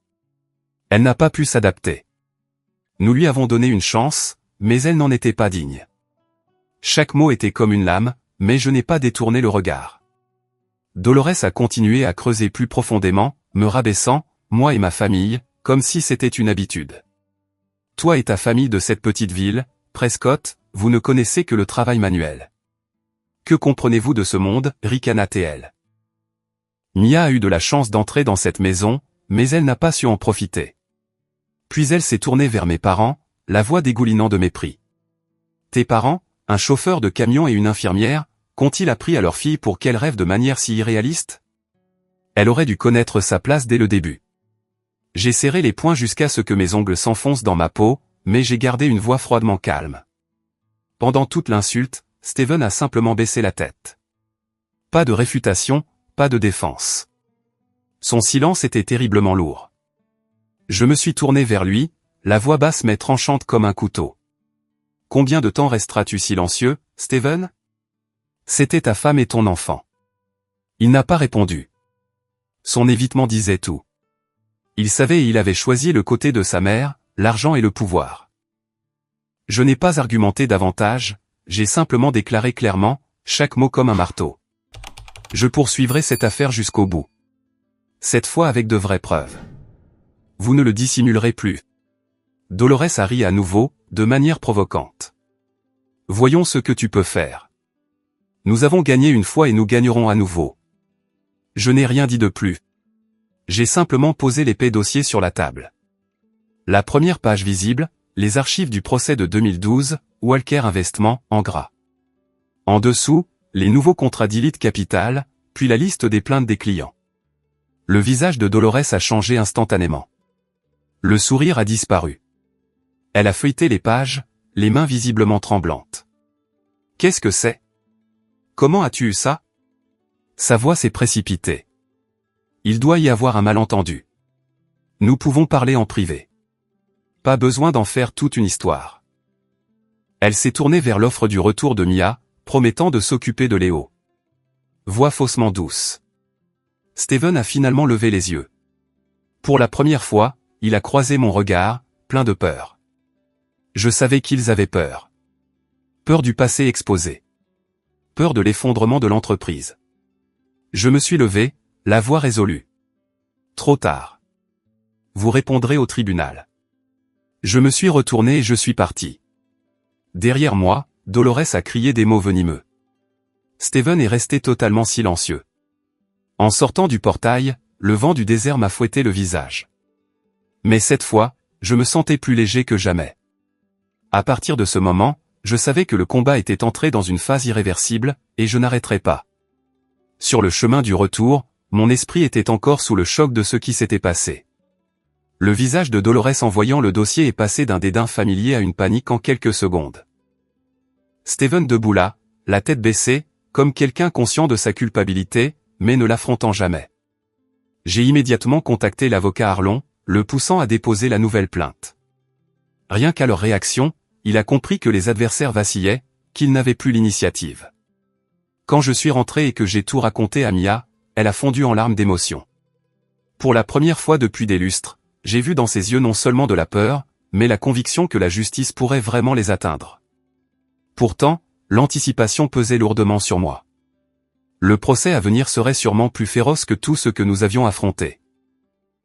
Elle n'a pas pu s'adapter. Nous lui avons donné une chance, mais elle n'en était pas digne. Chaque mot était comme une lame, mais je n'ai pas détourné le regard. Dolores a continué à creuser plus profondément, me rabaissant, moi et ma famille, comme si c'était une habitude. Toi et ta famille de cette petite ville, Prescott, vous ne connaissez que le travail manuel. Que comprenez-vous de ce monde, ricana-t-elle. Mia a eu de la chance d'entrer dans cette maison, mais elle n'a pas su en profiter. Puis elle s'est tournée vers mes parents, la voix dégoulinant de mépris. Tes parents, un chauffeur de camion et une infirmière, qu'ont-ils appris à leur fille pour qu'elle rêve de manière si irréaliste ? Elle aurait dû connaître sa place dès le début. J'ai serré les poings jusqu'à ce que mes ongles s'enfoncent dans ma peau, mais j'ai gardé une voix froidement calme. Pendant toute l'insulte, Steven a simplement baissé la tête. Pas de réfutation, pas de défense. Son silence était terriblement lourd. Je me suis tourné vers lui, la voix basse mais tranchante comme un couteau. Combien de temps resteras-tu silencieux, Steven ? C'était ta femme et ton enfant. Il n'a pas répondu. Son évitement disait tout. Il savait et il avait choisi le côté de sa mère, l'argent et le pouvoir. Je n'ai pas argumenté davantage, j'ai simplement déclaré clairement, chaque mot comme un marteau. Je poursuivrai cette affaire jusqu'au bout. Cette fois avec de vraies preuves. Vous ne le dissimulerez plus. Dolores a ri à nouveau, de manière provocante. Voyons ce que tu peux faire. Nous avons gagné une fois et nous gagnerons à nouveau. Je n'ai rien dit de plus. J'ai simplement posé l'épais dossier sur la table. La première page visible, les archives du procès de 2012, Walker Investment, en gras. En dessous, les nouveaux contrats d'Elite Capital, puis la liste des plaintes des clients. Le visage de Dolores a changé instantanément. Le sourire a disparu. Elle a feuilleté les pages, les mains visiblement tremblantes. Qu'est-ce que c'est? Comment as-tu eu ça? Sa voix s'est précipitée. Il doit y avoir un malentendu. Nous pouvons parler en privé. Pas besoin d'en faire toute une histoire. Elle s'est tournée vers l'offre du retour de Mia, promettant de s'occuper de Léo. Voix faussement douce. Steven a finalement levé les yeux. Pour la première fois, il a croisé mon regard, plein de peur. Je savais qu'ils avaient peur. Peur du passé exposé. Peur de l'effondrement de l'entreprise. Je me suis levé, la voix résolue. Trop tard. Vous répondrez au tribunal. Je me suis retourné et je suis parti. Derrière moi, Dolores a crié des mots venimeux. Steven est resté totalement silencieux. En sortant du portail, le vent du désert m'a fouetté le visage. Mais cette fois, je me sentais plus léger que jamais. À partir de ce moment, je savais que le combat était entré dans une phase irréversible, et je n'arrêterais pas. Sur le chemin du retour, mon esprit était encore sous le choc de ce qui s'était passé. Le visage de Dolores en voyant le dossier est passé d'un dédain familier à une panique en quelques secondes. Steven debout là, la tête baissée, comme quelqu'un conscient de sa culpabilité, mais ne l'affrontant jamais. J'ai immédiatement contacté l'avocat Arlon, le poussant à déposer la nouvelle plainte. Rien qu'à leur réaction, il a compris que les adversaires vacillaient, qu'ils n'avaient plus l'initiative. Quand je suis rentré et que j'ai tout raconté à Mia, elle a fondu en larmes d'émotion. Pour la première fois depuis des lustres, j'ai vu dans ses yeux non seulement de la peur, mais la conviction que la justice pourrait vraiment les atteindre. Pourtant, l'anticipation pesait lourdement sur moi. Le procès à venir serait sûrement plus féroce que tout ce que nous avions affronté.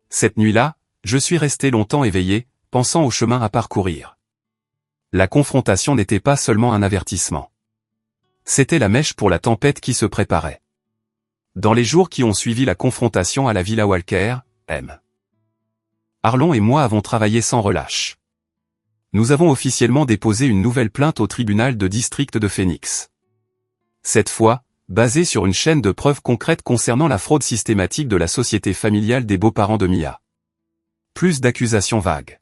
Cette nuit-là, je suis resté longtemps éveillé, pensant au chemin à parcourir. La confrontation n'était pas seulement un avertissement. C'était la mèche pour la tempête qui se préparait. Dans les jours qui ont suivi la confrontation à la Villa Walker, M. Arlon et moi avons travaillé sans relâche. Nous avons officiellement déposé une nouvelle plainte au tribunal de district de Phoenix. Cette fois, basée sur une chaîne de preuves concrètes concernant la fraude systématique de la société familiale des beaux-parents de Mia. Plus d'accusations vagues.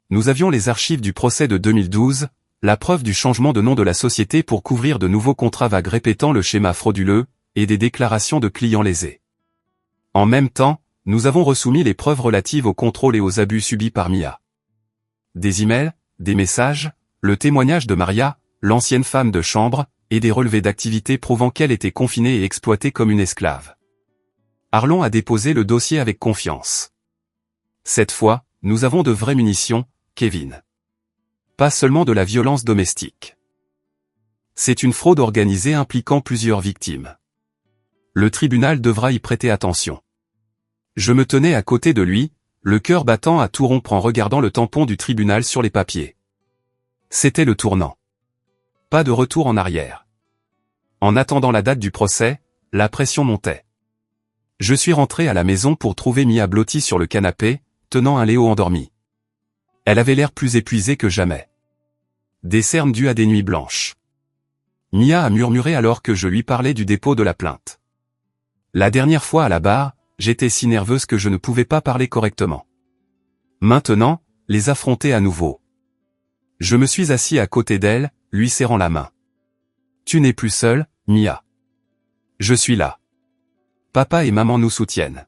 Nous avions les archives du procès de 2012, la preuve du changement de nom de la société pour couvrir de nouveaux contrats vagues répétant le schéma frauduleux, et des déclarations de clients lésés. En même temps, nous avons resoumis les preuves relatives au contrôle et aux abus subis par Mia. Des emails, des messages, le témoignage de Maria, l'ancienne femme de chambre, et des relevés d'activité prouvant qu'elle était confinée et exploitée comme une esclave. Arlon a déposé le dossier avec confiance. Cette fois, nous avons de vraies munitions, Kevin. Pas seulement de la violence domestique. C'est une fraude organisée impliquant plusieurs victimes. Le tribunal devra y prêter attention. Je me tenais à côté de lui, le cœur battant à tout rompre en regardant le tampon du tribunal sur les papiers. C'était le tournant. Pas de retour en arrière. En attendant la date du procès, la pression montait. Je suis rentré à la maison pour trouver Mia blottie sur le canapé, tenant un Léo endormi. Elle avait l'air plus épuisée que jamais. Des cernes dues à des nuits blanches. Mia a murmuré alors que je lui parlais du dépôt de la plainte. La dernière fois à la barre, j'étais si nerveuse que je ne pouvais pas parler correctement. Maintenant, les affronter à nouveau. Je me suis assis à côté d'elle, lui serrant la main. Tu n'es plus seule, Mia. Je suis là. Papa et maman nous soutiennent.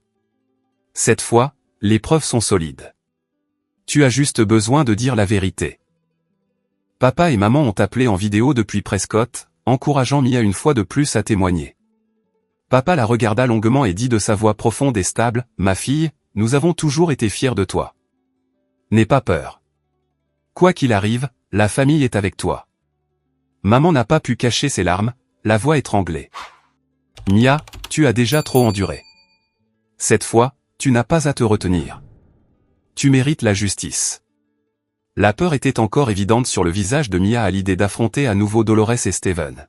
Cette fois, les preuves sont solides. Tu as juste besoin de dire la vérité. Papa et maman ont appelé en vidéo depuis Prescott, encourageant Mia une fois de plus à témoigner. Papa la regarda longuement et dit de sa voix profonde et stable, « Ma fille, nous avons toujours été fiers de toi. N'aie pas peur. Quoi qu'il arrive, la famille est avec toi. Maman n'a pas pu cacher ses larmes, la voix étranglée. Mia, tu as déjà trop enduré. Cette fois, tu n'as pas à te retenir. Tu mérites la justice. La peur était encore évidente sur le visage de Mia à l'idée d'affronter à nouveau Dolores et Steven.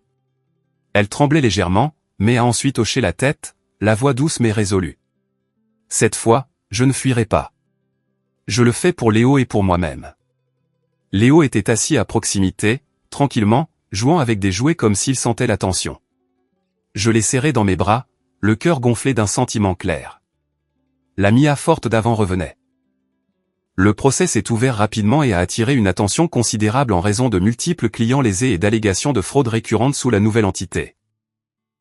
Elle tremblait légèrement, mais a ensuite hoché la tête, la voix douce mais résolue. Cette fois, je ne fuirai pas. Je le fais pour Léo et pour moi-même. Léo était assis à proximité, tranquillement, jouant avec des jouets comme s'il sentait la tension. Je l'ai serré dans mes bras, le cœur gonflé d'un sentiment clair. La Mia forte d'avant revenait. Le procès s'est ouvert rapidement et a attiré une attention considérable en raison de multiples clients lésés et d'allégations de fraude récurrentes sous la nouvelle entité.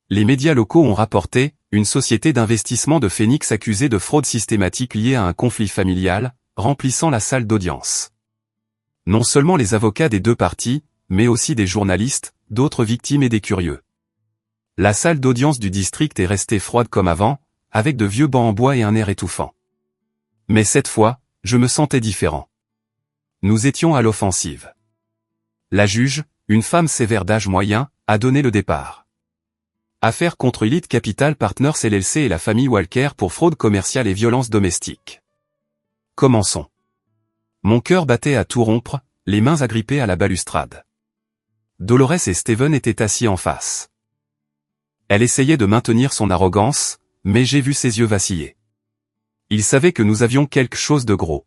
Les médias locaux ont rapporté, une société d'investissement de Phoenix accusée de fraude systématique liée à un conflit familial, remplissant la salle d'audience. Non seulement les avocats des deux parties, mais aussi des journalistes, d'autres victimes et des curieux. La salle d'audience du district est restée froide comme avant, avec de vieux bancs en bois et un air étouffant. Mais cette fois, je me sentais différent. Nous étions à l'offensive. La juge, une femme sévère d'âge moyen, a donné le départ. Affaire contre Elite Capital Partners LLC et la famille Walker pour fraude commerciale et violence domestique. Commençons. Mon cœur battait à tout rompre, les mains agrippées à la balustrade. Dolores et Steven étaient assis en face. Elle essayait de maintenir son arrogance, mais j'ai vu ses yeux vaciller. Ils savaient que nous avions quelque chose de gros.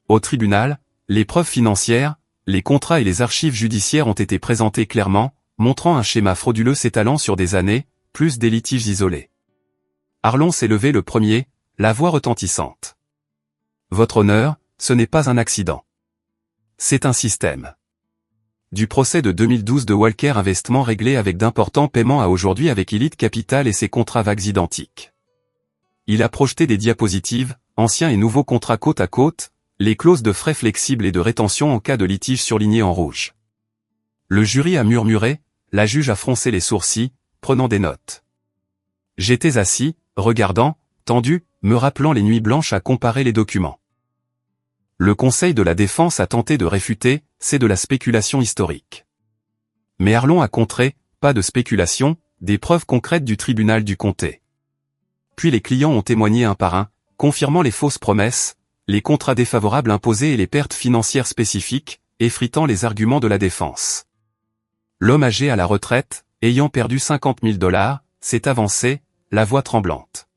Au tribunal, les preuves financières, les contrats et les archives judiciaires ont été présentés clairement, montrant un schéma frauduleux s'étalant sur des années, plus des litiges isolés. Arlon s'est levé le premier, la voix retentissante. Votre honneur, ce n'est pas un accident. C'est un système. Du procès de 2012 de Walker Investment réglé avec d'importants paiements à aujourd'hui avec Elite Capital et ses contrats vagues identiques. Il a projeté des diapositives, anciens et nouveaux contrats côte à côte, les clauses de frais flexibles et de rétention en cas de litige surlignées en rouge. Le jury a murmuré, la juge a froncé les sourcils, prenant des notes. J'étais assis, regardant, tendu, me rappelant les nuits blanches à comparer les documents. Le conseil de la défense a tenté de réfuter, c'est de la spéculation historique. Mais Arlon a contré, pas de spéculation, des preuves concrètes du tribunal du comté. Puis les clients ont témoigné un par un, confirmant les fausses promesses, les contrats défavorables imposés et les pertes financières spécifiques, effritant les arguments de la défense. L'homme âgé à la retraite, ayant perdu 50 000 $, s'est avancé, la voix tremblante.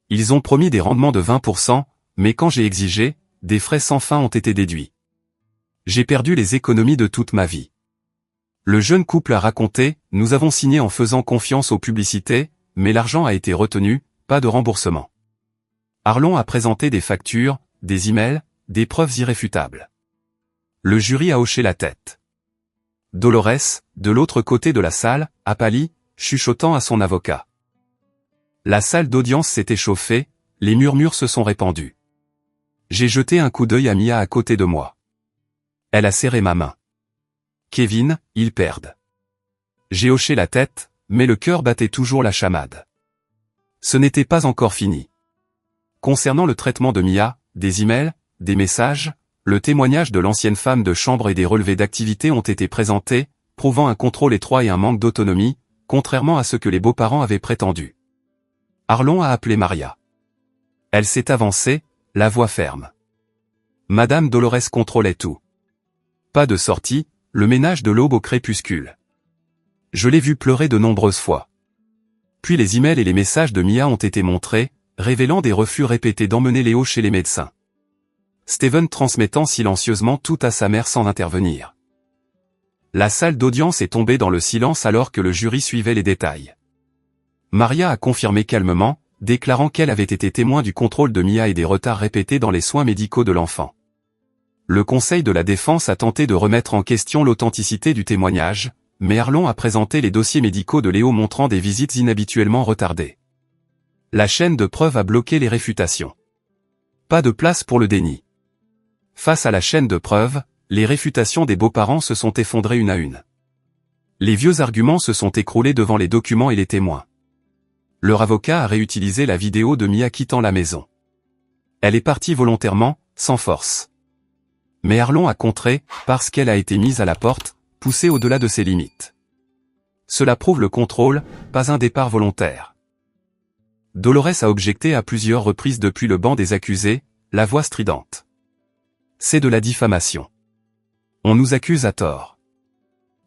Ils ont promis des rendements de 20%, mais quand j'ai exigé, des frais sans fin ont été déduits. J'ai perdu les économies de toute ma vie. Le jeune couple a raconté, nous avons signé en faisant confiance aux publicités, mais l'argent a été retenu, pas de remboursement. Arlon a présenté des factures, des emails, des preuves irréfutables. Le jury a hoché la tête. Dolores, de l'autre côté de la salle, a pâli, chuchotant à son avocat. La salle d'audience s'est échauffée, les murmures se sont répandus. J'ai jeté un coup d'œil à Mia à côté de moi. Elle a serré ma main. Kevin, ils perdent. J'ai hoché la tête, mais le cœur battait toujours la chamade. Ce n'était pas encore fini. Concernant le traitement de Mia, des emails, des messages, le témoignage de l'ancienne femme de chambre et des relevés d'activité ont été présentés, prouvant un contrôle étroit et un manque d'autonomie, contrairement à ce que les beaux-parents avaient prétendu. Arlon a appelé Maria. Elle s'est avancée, la voix ferme. Madame Dolores contrôlait tout. Pas de sortie, le ménage de l'aube au crépuscule. Je l'ai vu pleurer de nombreuses fois. Puis les emails et les messages de Mia ont été montrés, révélant des refus répétés d'emmener Léo chez les médecins. Steven transmettant silencieusement tout à sa mère sans intervenir. La salle d'audience est tombée dans le silence alors que le jury suivait les détails. Maria a confirmé calmement, déclarant qu'elle avait été témoin du contrôle de Mia et des retards répétés dans les soins médicaux de l'enfant. Le conseil de la défense a tenté de remettre en question l'authenticité du témoignage, mais Arlon a présenté les dossiers médicaux de Léo montrant des visites inhabituellement retardées. La chaîne de preuves a bloqué les réfutations. Pas de place pour le déni. Face à la chaîne de preuves, les réfutations des beaux-parents se sont effondrées une à une. Les vieux arguments se sont écroulés devant les documents et les témoins. Leur avocat a réutilisé la vidéo de Mia quittant la maison. Elle est partie volontairement, sans force. Mais Arlon a contré, parce qu'elle a été mise à la porte, poussée au-delà de ses limites. Cela prouve le contrôle, pas un départ volontaire. Dolores a objecté à plusieurs reprises depuis le banc des accusés, la voix stridente. C'est de la diffamation. On nous accuse à tort.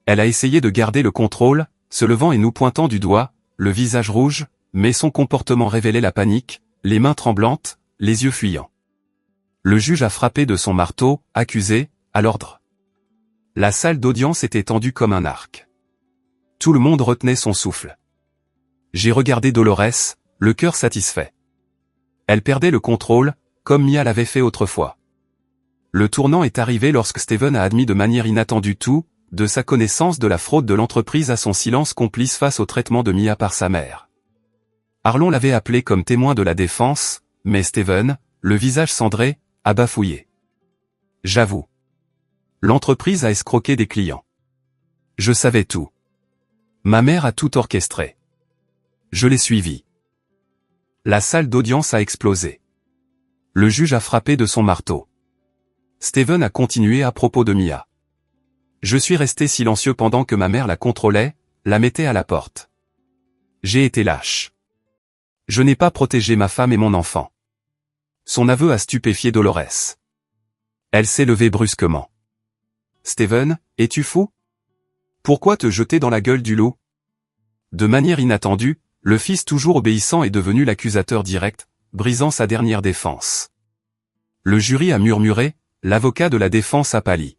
Elle a essayé de garder le contrôle, se levant et nous pointant du doigt, le visage rouge, mais son comportement révélait la panique, les mains tremblantes, les yeux fuyants. Le juge a frappé de son marteau, accusé, à l'ordre. La salle d'audience était tendue comme un arc. Tout le monde retenait son souffle. J'ai regardé Dolores, le cœur satisfait. Elle perdait le contrôle, comme Mia l'avait fait autrefois. Le tournant est arrivé lorsque Steven a admis de manière inattendue tout, de sa connaissance de la fraude de l'entreprise à son silence complice face au traitement de Mia par sa mère. Arlon l'avait appelé comme témoin de la défense, mais Steven, le visage cendré, a bafouillé. J'avoue. L'entreprise a escroqué des clients. Je savais tout. Ma mère a tout orchestré. Je l'ai suivi. La salle d'audience a explosé. Le juge a frappé de son marteau. Steven a continué à propos de Mia. Je suis resté silencieux pendant que ma mère la contrôlait, la mettait à la porte. J'ai été lâche. Je n'ai pas protégé ma femme et mon enfant. Son aveu a stupéfié Dolores. Elle s'est levée brusquement. Steven, es-tu fou? Pourquoi te jeter dans la gueule du loup? De manière inattendue, le fils toujours obéissant est devenu l'accusateur direct, brisant sa dernière défense. Le jury a murmuré, l'avocat de la défense a pâli.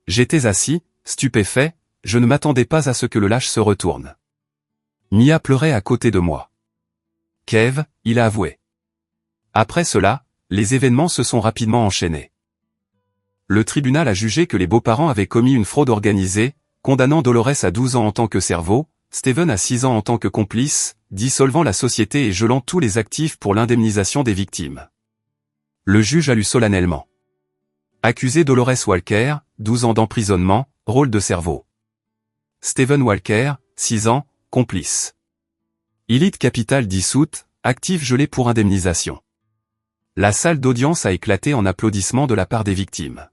J'étais assis, stupéfait, je ne m'attendais pas à ce que le lâche se retourne. Mia pleurait à côté de moi. Kev, il a avoué. Après cela, les événements se sont rapidement enchaînés. Le tribunal a jugé que les beaux-parents avaient commis une fraude organisée, condamnant Dolores à 12 ans en tant que cerveau, Steven à 6 ans en tant que complice, dissolvant la société et gelant tous les actifs pour l'indemnisation des victimes. Le juge a lu solennellement. Accusé Dolores Walker, 12 ans d'emprisonnement, rôle de cerveau. Steven Walker, 6 ans, complice. Élite Capital dissoute, actif gelé pour indemnisation. La salle d'audience a éclaté en applaudissements de la part des victimes.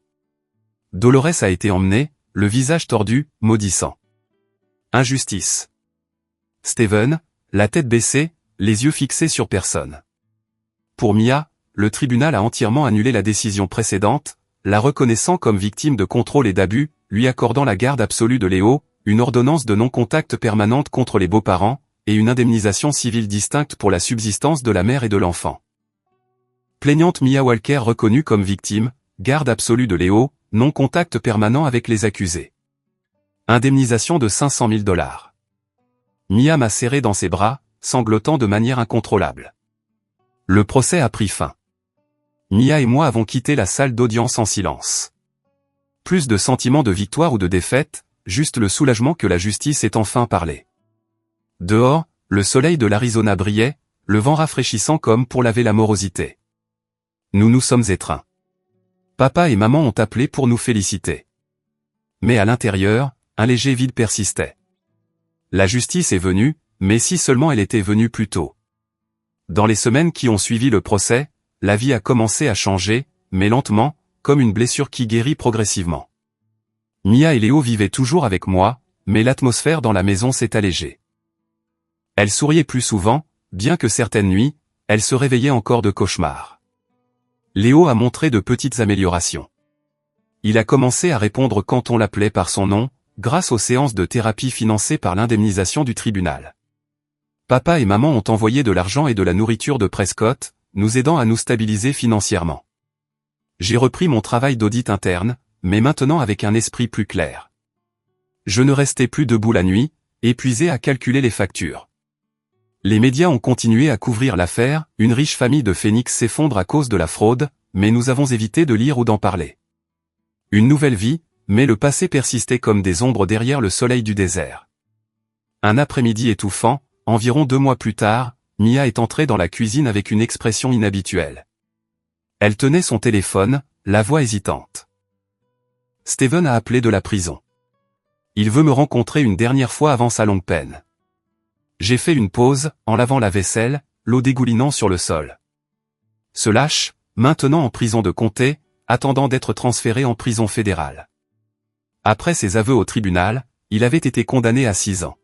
Dolores a été emmenée, le visage tordu, maudissant. Injustice. Steven, la tête baissée, les yeux fixés sur personne. Pour Mia, le tribunal a entièrement annulé la décision précédente, la reconnaissant comme victime de contrôle et d'abus, lui accordant la garde absolue de Léo, une ordonnance de non-contact permanente contre les beaux-parents, et une indemnisation civile distincte pour la subsistance de la mère et de l'enfant. Plaignante Mia Walker reconnue comme victime, garde absolue de Léo, non-contact permanent avec les accusés. Indemnisation de 500 000 $. Mia m'a serré dans ses bras, sanglotant de manière incontrôlable. Le procès a pris fin. Mia et moi avons quitté la salle d'audience en silence. Plus de sentiment de victoire ou de défaite, juste le soulagement que la justice ait enfin parlé. Dehors, le soleil de l'Arizona brillait, le vent rafraîchissant comme pour laver la morosité. Nous nous sommes étreints. Papa et maman ont appelé pour nous féliciter. Mais à l'intérieur, un léger vide persistait. La justice est venue, mais si seulement elle était venue plus tôt. Dans les semaines qui ont suivi le procès, la vie a commencé à changer, mais lentement, comme une blessure qui guérit progressivement. Mia et Léo vivaient toujours avec moi, mais l'atmosphère dans la maison s'est allégée. Elle souriait plus souvent, bien que certaines nuits, elle se réveillait encore de cauchemars. Léo a montré de petites améliorations. Il a commencé à répondre quand on l'appelait par son nom, grâce aux séances de thérapie financées par l'indemnisation du tribunal. Papa et maman ont envoyé de l'argent et de la nourriture de Prescott, nous aidant à nous stabiliser financièrement. J'ai repris mon travail d'audit interne, mais maintenant avec un esprit plus clair. Je ne restais plus debout la nuit, épuisé à calculer les factures. Les médias ont continué à couvrir l'affaire, une riche famille de Phoenix s'effondre à cause de la fraude, mais nous avons évité de lire ou d'en parler. Une nouvelle vie, mais le passé persistait comme des ombres derrière le soleil du désert. Un après-midi étouffant, environ 2 mois plus tard, Mia est entrée dans la cuisine avec une expression inhabituelle. Elle tenait son téléphone, la voix hésitante. Steven a appelé de la prison. Il veut me rencontrer une dernière fois avant sa longue peine. J'ai fait une pause, en lavant la vaisselle, l'eau dégoulinant sur le sol. Ce lâche, maintenant en prison de comté, attendant d'être transféré en prison fédérale. Après ses aveux au tribunal, il avait été condamné à 6 ans.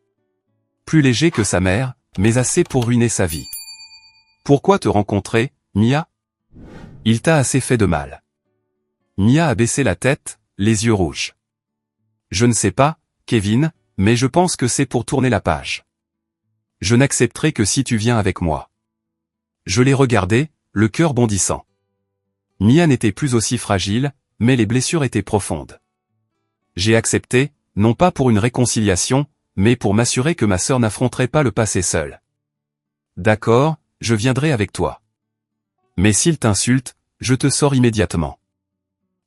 Plus léger que sa mère, mais assez pour ruiner sa vie. Pourquoi te rencontrer, Mia? Il t'a assez fait de mal. Mia a baissé la tête, les yeux rouges. Je ne sais pas, Kevin, mais je pense que c'est pour tourner la page. Je n'accepterai que si tu viens avec moi. Je l'ai regardé, le cœur bondissant. Mia n'était plus aussi fragile, mais les blessures étaient profondes. J'ai accepté, non pas pour une réconciliation, mais pour m'assurer que ma sœur n'affronterait pas le passé seule. D'accord, je viendrai avec toi. Mais s'il t'insulte, je te sors immédiatement.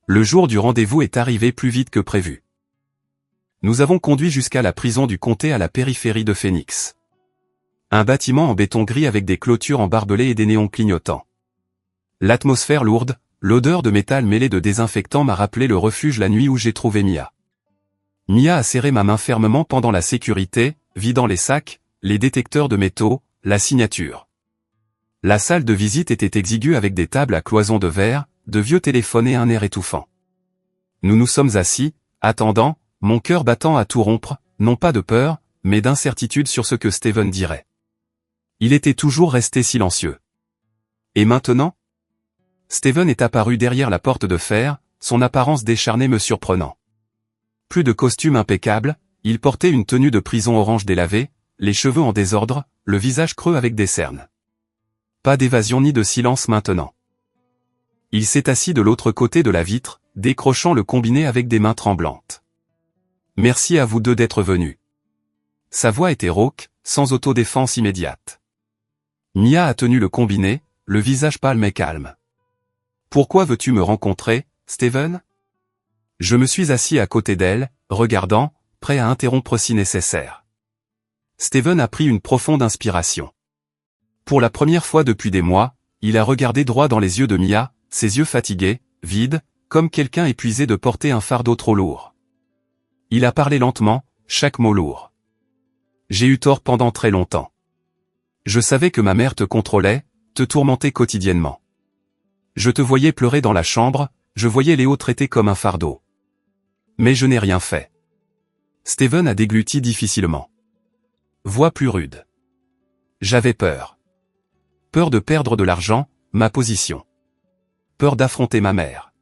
Le jour du rendez-vous est arrivé plus vite que prévu. Nous avons conduit jusqu'à la prison du comté à la périphérie de Phoenix. Un bâtiment en béton gris avec des clôtures en barbelés et des néons clignotants. L'atmosphère lourde, l'odeur de métal mêlée de désinfectant m'a rappelé le refuge la nuit où j'ai trouvé Mia. Mia a serré ma main fermement pendant la sécurité, vidant les sacs, les détecteurs de métaux, la signature. La salle de visite était exiguë avec des tables à cloisons de verre, de vieux téléphones et un air étouffant. Nous nous sommes assis, attendant, mon cœur battant à tout rompre, non pas de peur, mais d'incertitude sur ce que Steven dirait. Il était toujours resté silencieux. Et maintenant? Steven est apparu derrière la porte de fer, son apparence décharnée me surprenant. Plus de costume impeccable, il portait une tenue de prison orange délavée, les cheveux en désordre, le visage creux avec des cernes. Pas d'évasion ni de silence maintenant. Il s'est assis de l'autre côté de la vitre, décrochant le combiné avec des mains tremblantes. Merci à vous deux d'être venus. Sa voix était rauque, sans autodéfense immédiate. Mia a tenu le combiné, le visage pâle mais calme. Pourquoi veux-tu me rencontrer, Steven? Je me suis assis à côté d'elle, regardant, prêt à interrompre si nécessaire. Steven a pris une profonde inspiration. Pour la première fois depuis des mois, il a regardé droit dans les yeux de Mia, ses yeux fatigués, vides, comme quelqu'un épuisé de porter un fardeau trop lourd. Il a parlé lentement, chaque mot lourd. J'ai eu tort pendant très longtemps. Je savais que ma mère te contrôlait, te tourmentait quotidiennement. Je te voyais pleurer dans la chambre, je voyais Léo traité comme un fardeau. Mais je n'ai rien fait. Steven a dégluti difficilement. Voix plus rude. J'avais peur. Peur de perdre de l'argent, ma position. Peur d'affronter ma mère.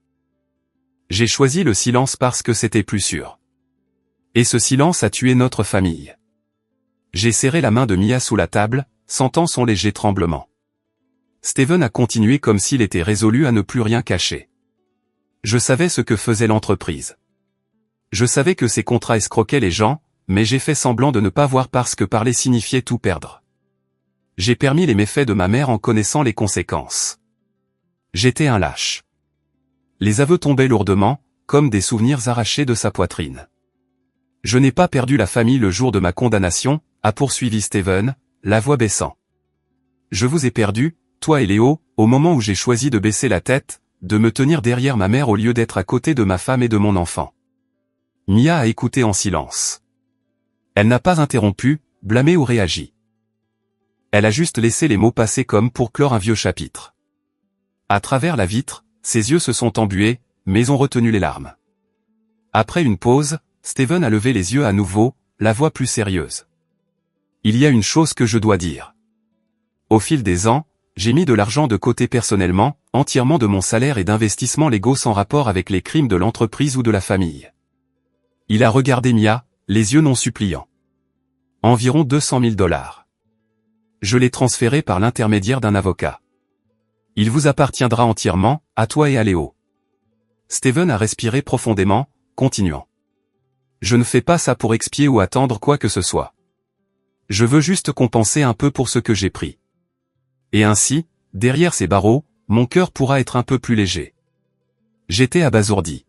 J'ai choisi le silence parce que c'était plus sûr. Et ce silence a tué notre famille. J'ai serré la main de Mia sous la table, sentant son léger tremblement. Steven a continué comme s'il était résolu à ne plus rien cacher. Je savais ce que faisait l'entreprise. Je savais que ces contrats escroquaient les gens, mais j'ai fait semblant de ne pas voir parce que parler signifiait tout perdre. J'ai permis les méfaits de ma mère en connaissant les conséquences. J'étais un lâche. Les aveux tombaient lourdement, comme des souvenirs arrachés de sa poitrine. Je n'ai pas perdu la famille le jour de ma condamnation, a poursuivi Steven, la voix baissant. Je vous ai perdu, toi et Léo, au moment où j'ai choisi de baisser la tête, de me tenir derrière ma mère au lieu d'être à côté de ma femme et de mon enfant. Mia a écouté en silence. Elle n'a pas interrompu, blâmé ou réagi. Elle a juste laissé les mots passer comme pour clore un vieux chapitre. À travers la vitre, ses yeux se sont embués, mais ont retenu les larmes. Après une pause, Steven a levé les yeux à nouveau, la voix plus sérieuse. Il y a une chose que je dois dire. Au fil des ans, j'ai mis de l'argent de côté personnellement, entièrement de mon salaire et d'investissements légaux sans rapport avec les crimes de l'entreprise ou de la famille. Il a regardé Mia, les yeux non suppliants. Environ 200 000 $. Je l'ai transféré par l'intermédiaire d'un avocat. Il vous appartiendra entièrement, à toi et à Léo. Steven a respiré profondément, continuant. Je ne fais pas ça pour expier ou attendre quoi que ce soit. Je veux juste compenser un peu pour ce que j'ai pris. Et ainsi, derrière ces barreaux, mon cœur pourra être un peu plus léger. J'étais abasourdi.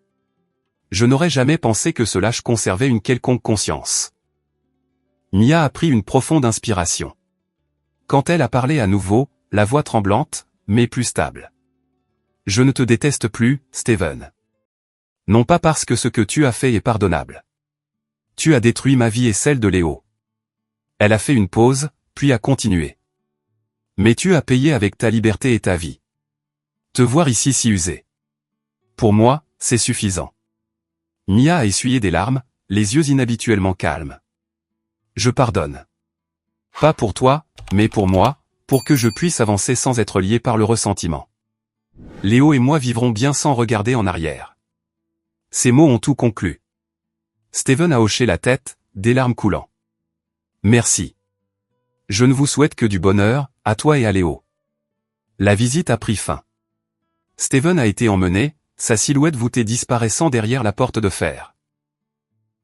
Je n'aurais jamais pensé que ce lâche conservait une quelconque conscience. Mia a pris une profonde inspiration. Quand elle a parlé à nouveau, la voix tremblante, mais plus stable. Je ne te déteste plus, Steven. Non pas parce que ce que tu as fait est pardonnable. Tu as détruit ma vie et celle de Léo. Elle a fait une pause, puis a continué. Mais tu as payé avec ta liberté et ta vie. Te voir ici si usé. Pour moi, c'est suffisant. Mia a essuyé des larmes, les yeux inhabituellement calmes. Je pardonne. Pas pour toi, mais pour moi, pour que je puisse avancer sans être lié par le ressentiment. Léo et moi vivrons bien sans regarder en arrière. Ces mots ont tout conclu. Steven a hoché la tête, des larmes coulant. Merci. Je ne vous souhaite que du bonheur, à toi et à Léo. La visite a pris fin. Steven a été emmené, sa silhouette voûtée disparaissant derrière la porte de fer.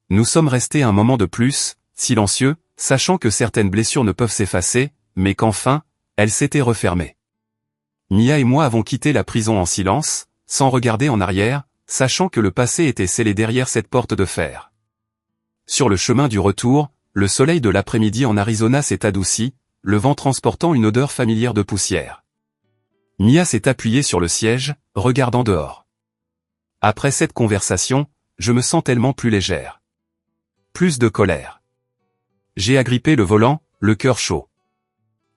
Nous sommes restés un moment de plus, silencieux, sachant que certaines blessures ne peuvent s'effacer, mais qu'enfin, elles s'étaient refermées. Mia et moi avons quitté la prison en silence, sans regarder en arrière, sachant que le passé était scellé derrière cette porte de fer. Sur le chemin du retour, le soleil de l'après-midi en Arizona s'est adouci, le vent transportant une odeur familière de poussière. Mia s'est appuyée sur le siège, regardant dehors. Après cette conversation, je me sens tellement plus légère. Plus de colère. J'ai agrippé le volant, le cœur chaud.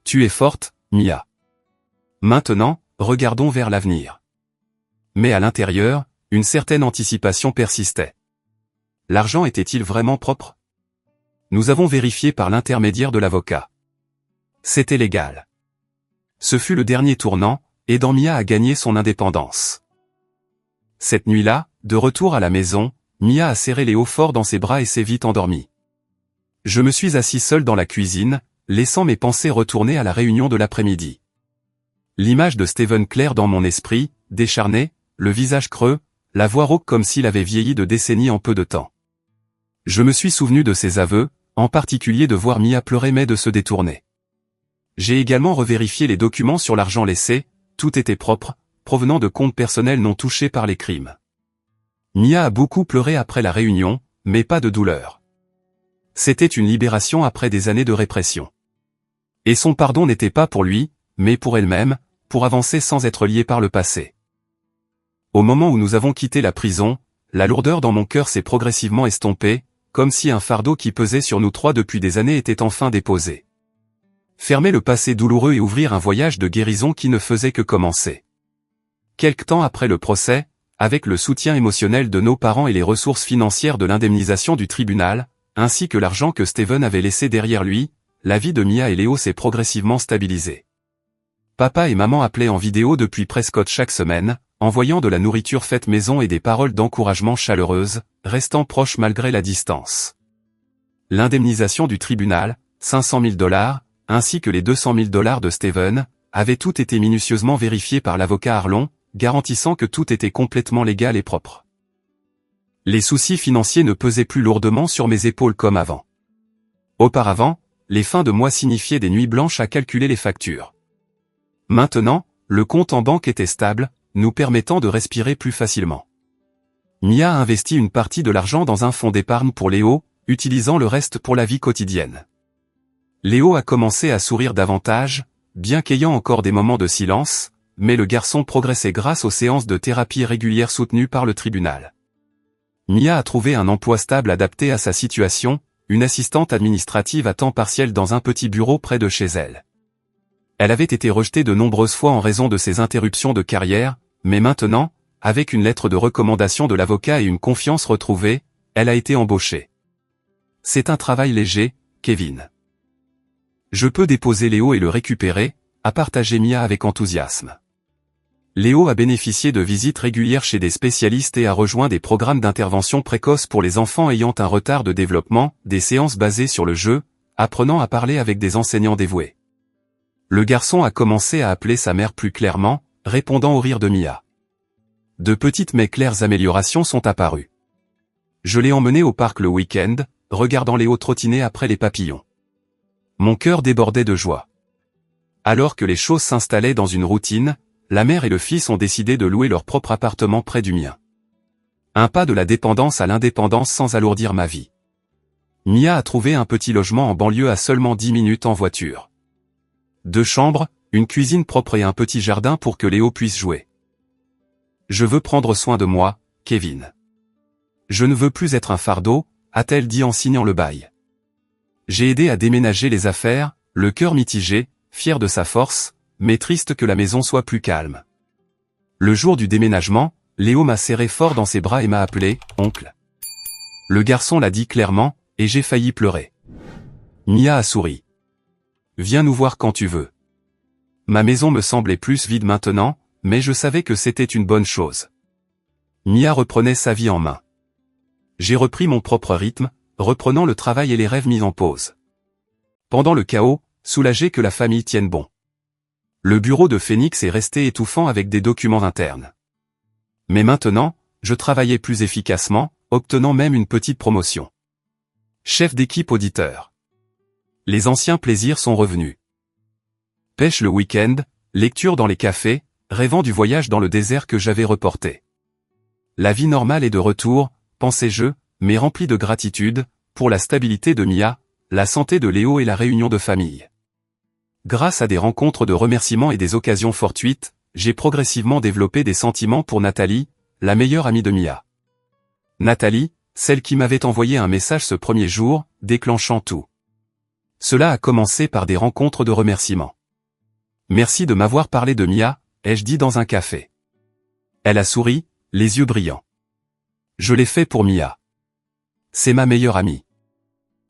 Tu es forte, Mia. Maintenant, regardons vers l'avenir. Mais à l'intérieur, une certaine anticipation persistait. L'argent était-il vraiment propre? Nous avons vérifié par l'intermédiaire de l'avocat. C'était légal. Ce fut le dernier tournant, aidant Mia à gagner son indépendance. Cette nuit-là, de retour à la maison, Mia a serré Léo fort dans ses bras et s'est vite endormie. Je me suis assis seul dans la cuisine, laissant mes pensées retourner à la réunion de l'après-midi. L'image de Steven claire dans mon esprit, décharné, le visage creux, la voix rauque comme s'il avait vieilli de décennies en peu de temps. Je me suis souvenu de ses aveux, en particulier de voir Mia pleurer mais de se détourner. J'ai également revérifié les documents sur l'argent laissé, tout était propre, provenant de comptes personnels non touchés par les crimes. Mia a beaucoup pleuré après la réunion, mais pas de douleur. C'était une libération après des années de répression. Et son pardon n'était pas pour lui, mais pour elle-même, pour avancer sans être liée par le passé. Au moment où nous avons quitté la prison, la lourdeur dans mon cœur s'est progressivement estompée, comme si un fardeau qui pesait sur nous trois depuis des années était enfin déposé. Fermer le passé douloureux et ouvrir un voyage de guérison qui ne faisait que commencer. Quelque temps après le procès, avec le soutien émotionnel de nos parents et les ressources financières de l'indemnisation du tribunal, ainsi que l'argent que Steven avait laissé derrière lui, la vie de Mia et Léo s'est progressivement stabilisée. Papa et maman appelaient en vidéo depuis Prescott chaque semaine, envoyant de la nourriture faite maison et des paroles d'encouragement chaleureuses, restant proches malgré la distance. L'indemnisation du tribunal, 500 000 $, ainsi que les 200 000 $ de Steven, avaient tout été minutieusement vérifiés par l'avocat Arlon, garantissant que tout était complètement légal et propre. Les soucis financiers ne pesaient plus lourdement sur mes épaules comme avant. Auparavant, les fins de mois signifiaient des nuits blanches à calculer les factures. Maintenant, le compte en banque était stable, nous permettant de respirer plus facilement. Mia a investi une partie de l'argent dans un fonds d'épargne pour Léo, utilisant le reste pour la vie quotidienne. Léo a commencé à sourire davantage, bien qu'ayant encore des moments de silence, mais le garçon progressait grâce aux séances de thérapie régulières soutenues par le tribunal. Mia a trouvé un emploi stable adapté à sa situation, une assistante administrative à temps partiel dans un petit bureau près de chez elle. Elle avait été rejetée de nombreuses fois en raison de ses interruptions de carrière, mais maintenant, avec une lettre de recommandation de l'avocat et une confiance retrouvée, elle a été embauchée. C'est un travail léger, Kevin. Je peux déposer Léo et le récupérer, a partagé Mia avec enthousiasme. Léo a bénéficié de visites régulières chez des spécialistes et a rejoint des programmes d'intervention précoce pour les enfants ayant un retard de développement, des séances basées sur le jeu, apprenant à parler avec des enseignants dévoués. Le garçon a commencé à appeler sa mère plus clairement, répondant au rire de Mia. De petites mais claires améliorations sont apparues. Je l'ai emmené au parc le week-end, regardant Léo trottiner après les papillons. Mon cœur débordait de joie. Alors que les choses s'installaient dans une routine, la mère et le fils ont décidé de louer leur propre appartement près du mien. Un pas de la dépendance à l'indépendance sans alourdir ma vie. Mia a trouvé un petit logement en banlieue à seulement 10 minutes en voiture. 2 chambres, une cuisine propre et un petit jardin pour que Léo puisse jouer. Je veux prendre soin de moi, Kevin. Je ne veux plus être un fardeau, a-t-elle dit en signant le bail. J'ai aidé à déménager les affaires, le cœur mitigé, fier de sa force, mais triste que la maison soit plus calme. Le jour du déménagement, Léo m'a serré fort dans ses bras et m'a appelé « oncle ». Le garçon l'a dit clairement, et j'ai failli pleurer. Mia a souri. « Viens nous voir quand tu veux. » Ma maison me semblait plus vide maintenant, mais je savais que c'était une bonne chose. Mia reprenait sa vie en main. J'ai repris mon propre rythme, reprenant le travail et les rêves mis en pause. Pendant le chaos, soulagé que la famille tienne bon. Le bureau de Phoenix est resté étouffant avec des documents internes. Mais maintenant, je travaillais plus efficacement, obtenant même une petite promotion. Chef d'équipe auditeur. Les anciens plaisirs sont revenus. Pêche le week-end, lecture dans les cafés, rêvant du voyage dans le désert que j'avais reporté. La vie normale est de retour, pensais-je, mais remplie de gratitude, pour la stabilité de Mia, la santé de Léo et la réunion de famille. Grâce à des rencontres de remerciements et des occasions fortuites, j'ai progressivement développé des sentiments pour Nathalie, la meilleure amie de Mia. Nathalie, celle qui m'avait envoyé un message ce premier jour, déclenchant tout. Cela a commencé par des rencontres de remerciements. Merci de m'avoir parlé de Mia, ai-je dit dans un café. Elle a souri, les yeux brillants. Je l'ai fait pour Mia. C'est ma meilleure amie.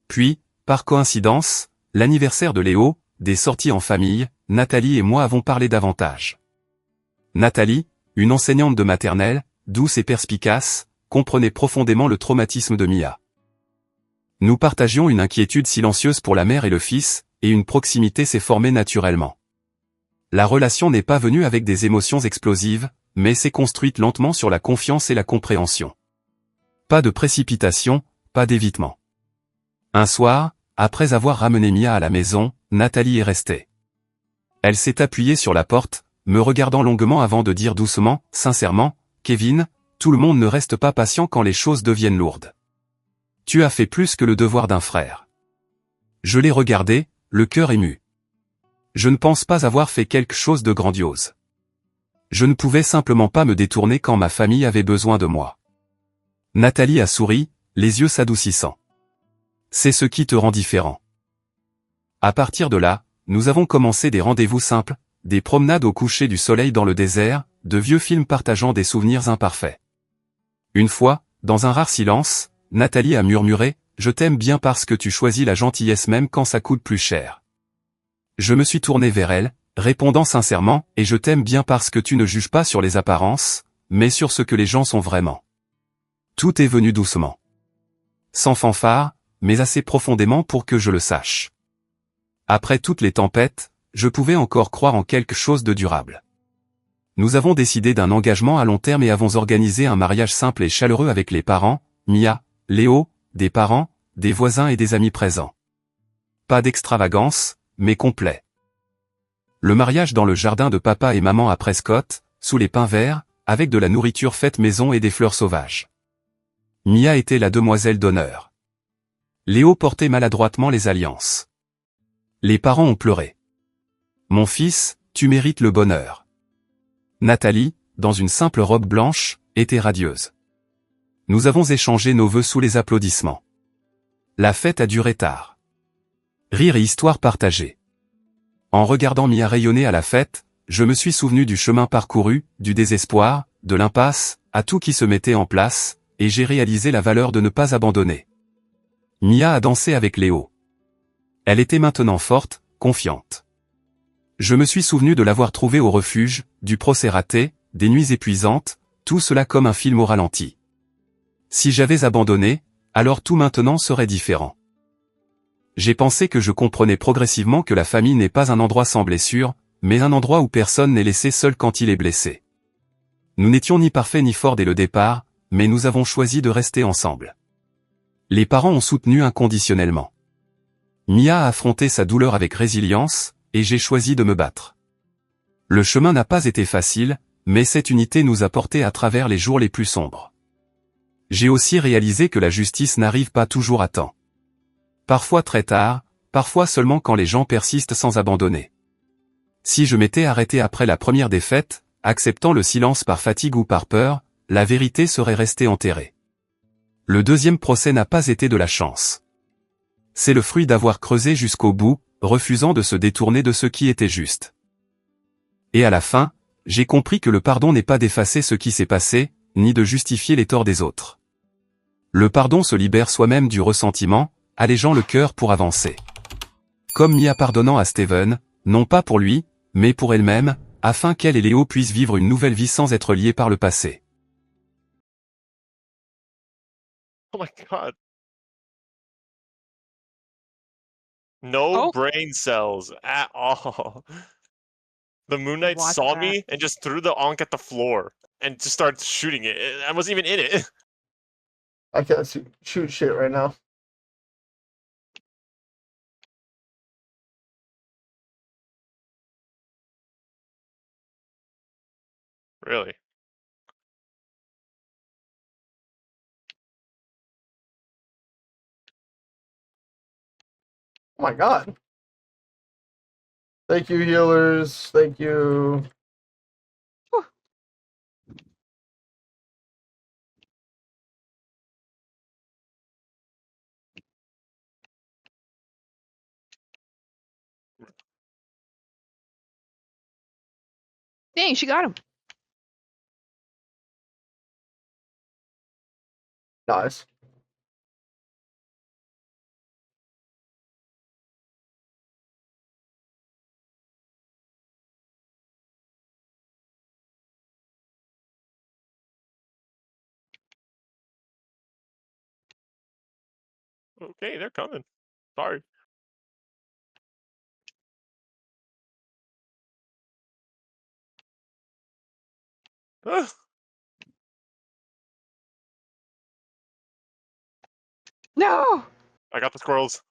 Puis, par coïncidence, l'anniversaire de Léo, des sorties en famille, Nathalie et moi avons parlé davantage. Nathalie, une enseignante de maternelle, douce et perspicace, comprenait profondément le traumatisme de Mia. Nous partagions une inquiétude silencieuse pour la mère et le fils, et une proximité s'est formée naturellement. La relation n'est pas venue avec des émotions explosives, mais s'est construite lentement sur la confiance et la compréhension. Pas de précipitation, pas d'évitement. Un soir, après avoir ramené Mia à la maison, Nathalie est restée. Elle s'est appuyée sur la porte, me regardant longuement avant de dire doucement, sincèrement, « Kevin, tout le monde ne reste pas patient quand les choses deviennent lourdes. Tu as fait plus que le devoir d'un frère. » Je l'ai regardé, le cœur ému. Je ne pense pas avoir fait quelque chose de grandiose. Je ne pouvais simplement pas me détourner quand ma famille avait besoin de moi. Nathalie a souri, les yeux s'adoucissant. C'est ce qui te rend différent. À partir de là, nous avons commencé des rendez-vous simples, des promenades au coucher du soleil dans le désert, de vieux films partageant des souvenirs imparfaits. Une fois, dans un rare silence, Nathalie a murmuré « Je t'aime bien parce que tu choisis la gentillesse même quand ça coûte plus cher. » Je me suis tourné vers elle, répondant sincèrement « Et je t'aime bien parce que tu ne juges pas sur les apparences, mais sur ce que les gens sont vraiment. » Tout est venu doucement. Sans fanfare, mais assez profondément pour que je le sache. Après toutes les tempêtes, je pouvais encore croire en quelque chose de durable. Nous avons décidé d'un engagement à long terme et avons organisé un mariage simple et chaleureux avec les parents, Mia, Léo, des parents, des voisins et des amis présents. Pas d'extravagance, mais complet. Le mariage dans le jardin de papa et maman à Prescott, sous les pins verts, avec de la nourriture faite maison et des fleurs sauvages. Mia était la demoiselle d'honneur. Léo portait maladroitement les alliances. Les parents ont pleuré. Mon fils, tu mérites le bonheur. Nathalie, dans une simple robe blanche, était radieuse. Nous avons échangé nos vœux sous les applaudissements. La fête a duré tard. Rire et histoire partagée. En regardant Mia rayonner à la fête, je me suis souvenu du chemin parcouru, du désespoir, de l'impasse, à tout qui se mettait en place, et j'ai réalisé la valeur de ne pas abandonner. Mia a dansé avec Léo. Elle était maintenant forte, confiante. Je me suis souvenu de l'avoir trouvée au refuge, du procès raté, des nuits épuisantes, tout cela comme un film au ralenti. Si j'avais abandonné, alors tout maintenant serait différent. J'ai pensé que je comprenais progressivement que la famille n'est pas un endroit sans blessure, mais un endroit où personne n'est laissé seul quand il est blessé. Nous n'étions ni parfaits ni forts dès le départ, mais nous avons choisi de rester ensemble. Les parents ont soutenu inconditionnellement. Mia a affronté sa douleur avec résilience, et j'ai choisi de me battre. Le chemin n'a pas été facile, mais cette unité nous a portés à travers les jours les plus sombres. J'ai aussi réalisé que la justice n'arrive pas toujours à temps. Parfois très tard, parfois seulement quand les gens persistent sans abandonner. Si je m'étais arrêté après la première défaite, acceptant le silence par fatigue ou par peur, la vérité serait restée enterrée. Le deuxième procès n'a pas été de la chance. C'est le fruit d'avoir creusé jusqu'au bout, refusant de se détourner de ce qui était juste. Et à la fin, j'ai compris que le pardon n'est pas d'effacer ce qui s'est passé, ni de justifier les torts des autres. Le pardon se libère soi-même du ressentiment, allégeant le cœur pour avancer. Comme Mia pardonnant à Steven, non pas pour lui, mais pour elle-même, afin qu'elle et Léo puissent vivre une nouvelle vie sans être liés par le passé. Oh my god. No brain cells at all. The Moon Knight Watch saw that. me and just threw the Ankh at the floor and just started shooting it. I wasn't even in it. I can't shoot shit right now. Really? Oh my god. Thank you, healers. Thank you. Dang, she got him. Nice. Okay, they're coming. Sorry. Ah, No. I got the squirrels.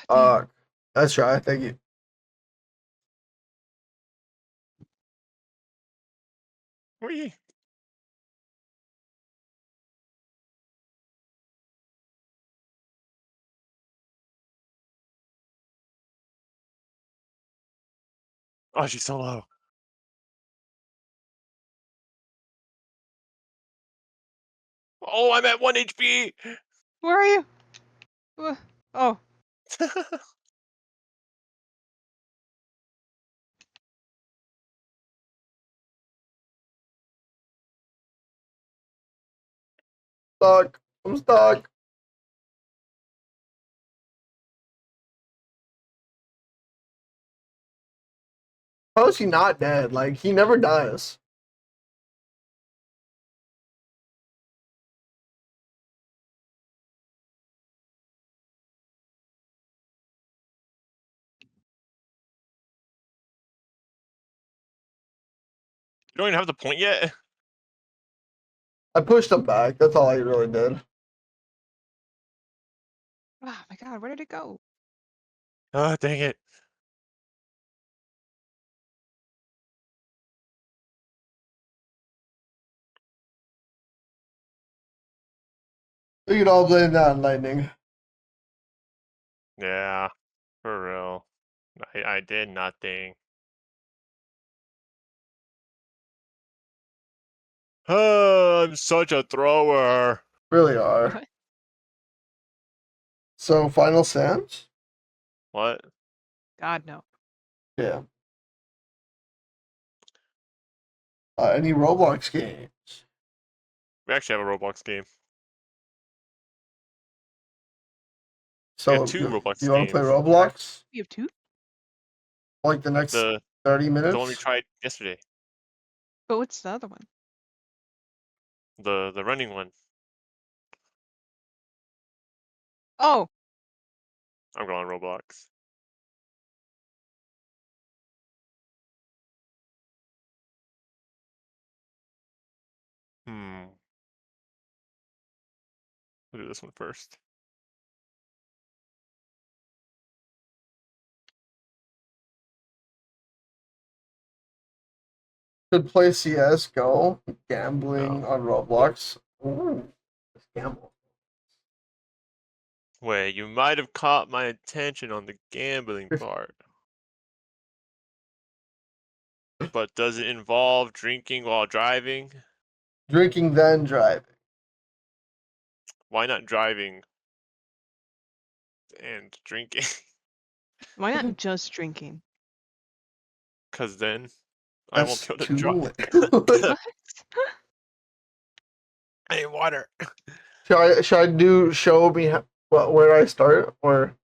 Damn. That's right. Thank you. Whee. Oh, she's so low. Oh, I'm at 1 HP. Where are you? Oh. Stuck. I'm stuck. How is he not dead? Like, he never dies. You don't even have the point yet? I pushed him back. That's all I really did. Oh my god, where did it go? Oh, dang it. We could all blame that on lightning. Yeah, for real. I did nothing. Oh, I'm such a thrower. Really are. What? So, Final Sans? What? God, no. Yeah. Any Roblox games? We actually have a Roblox game. So, We have two Roblox you want to play games. Roblox? You have two? Like the next The 30 minutes? the one we tried yesterday. But what's the other one? The running one. Oh. I'm going Roblox. We'll do this one first. Could play CS:GO, gambling No. on Roblox. Ooh, let's gamble. Wait, you might have caught my attention on the gambling part. But does it involve drinking while driving? Drinking then driving. Why not driving and drinking? Why not just drinking? Because then I won't That's be able to too drive. late. What? I need water. Should I do show me where I start or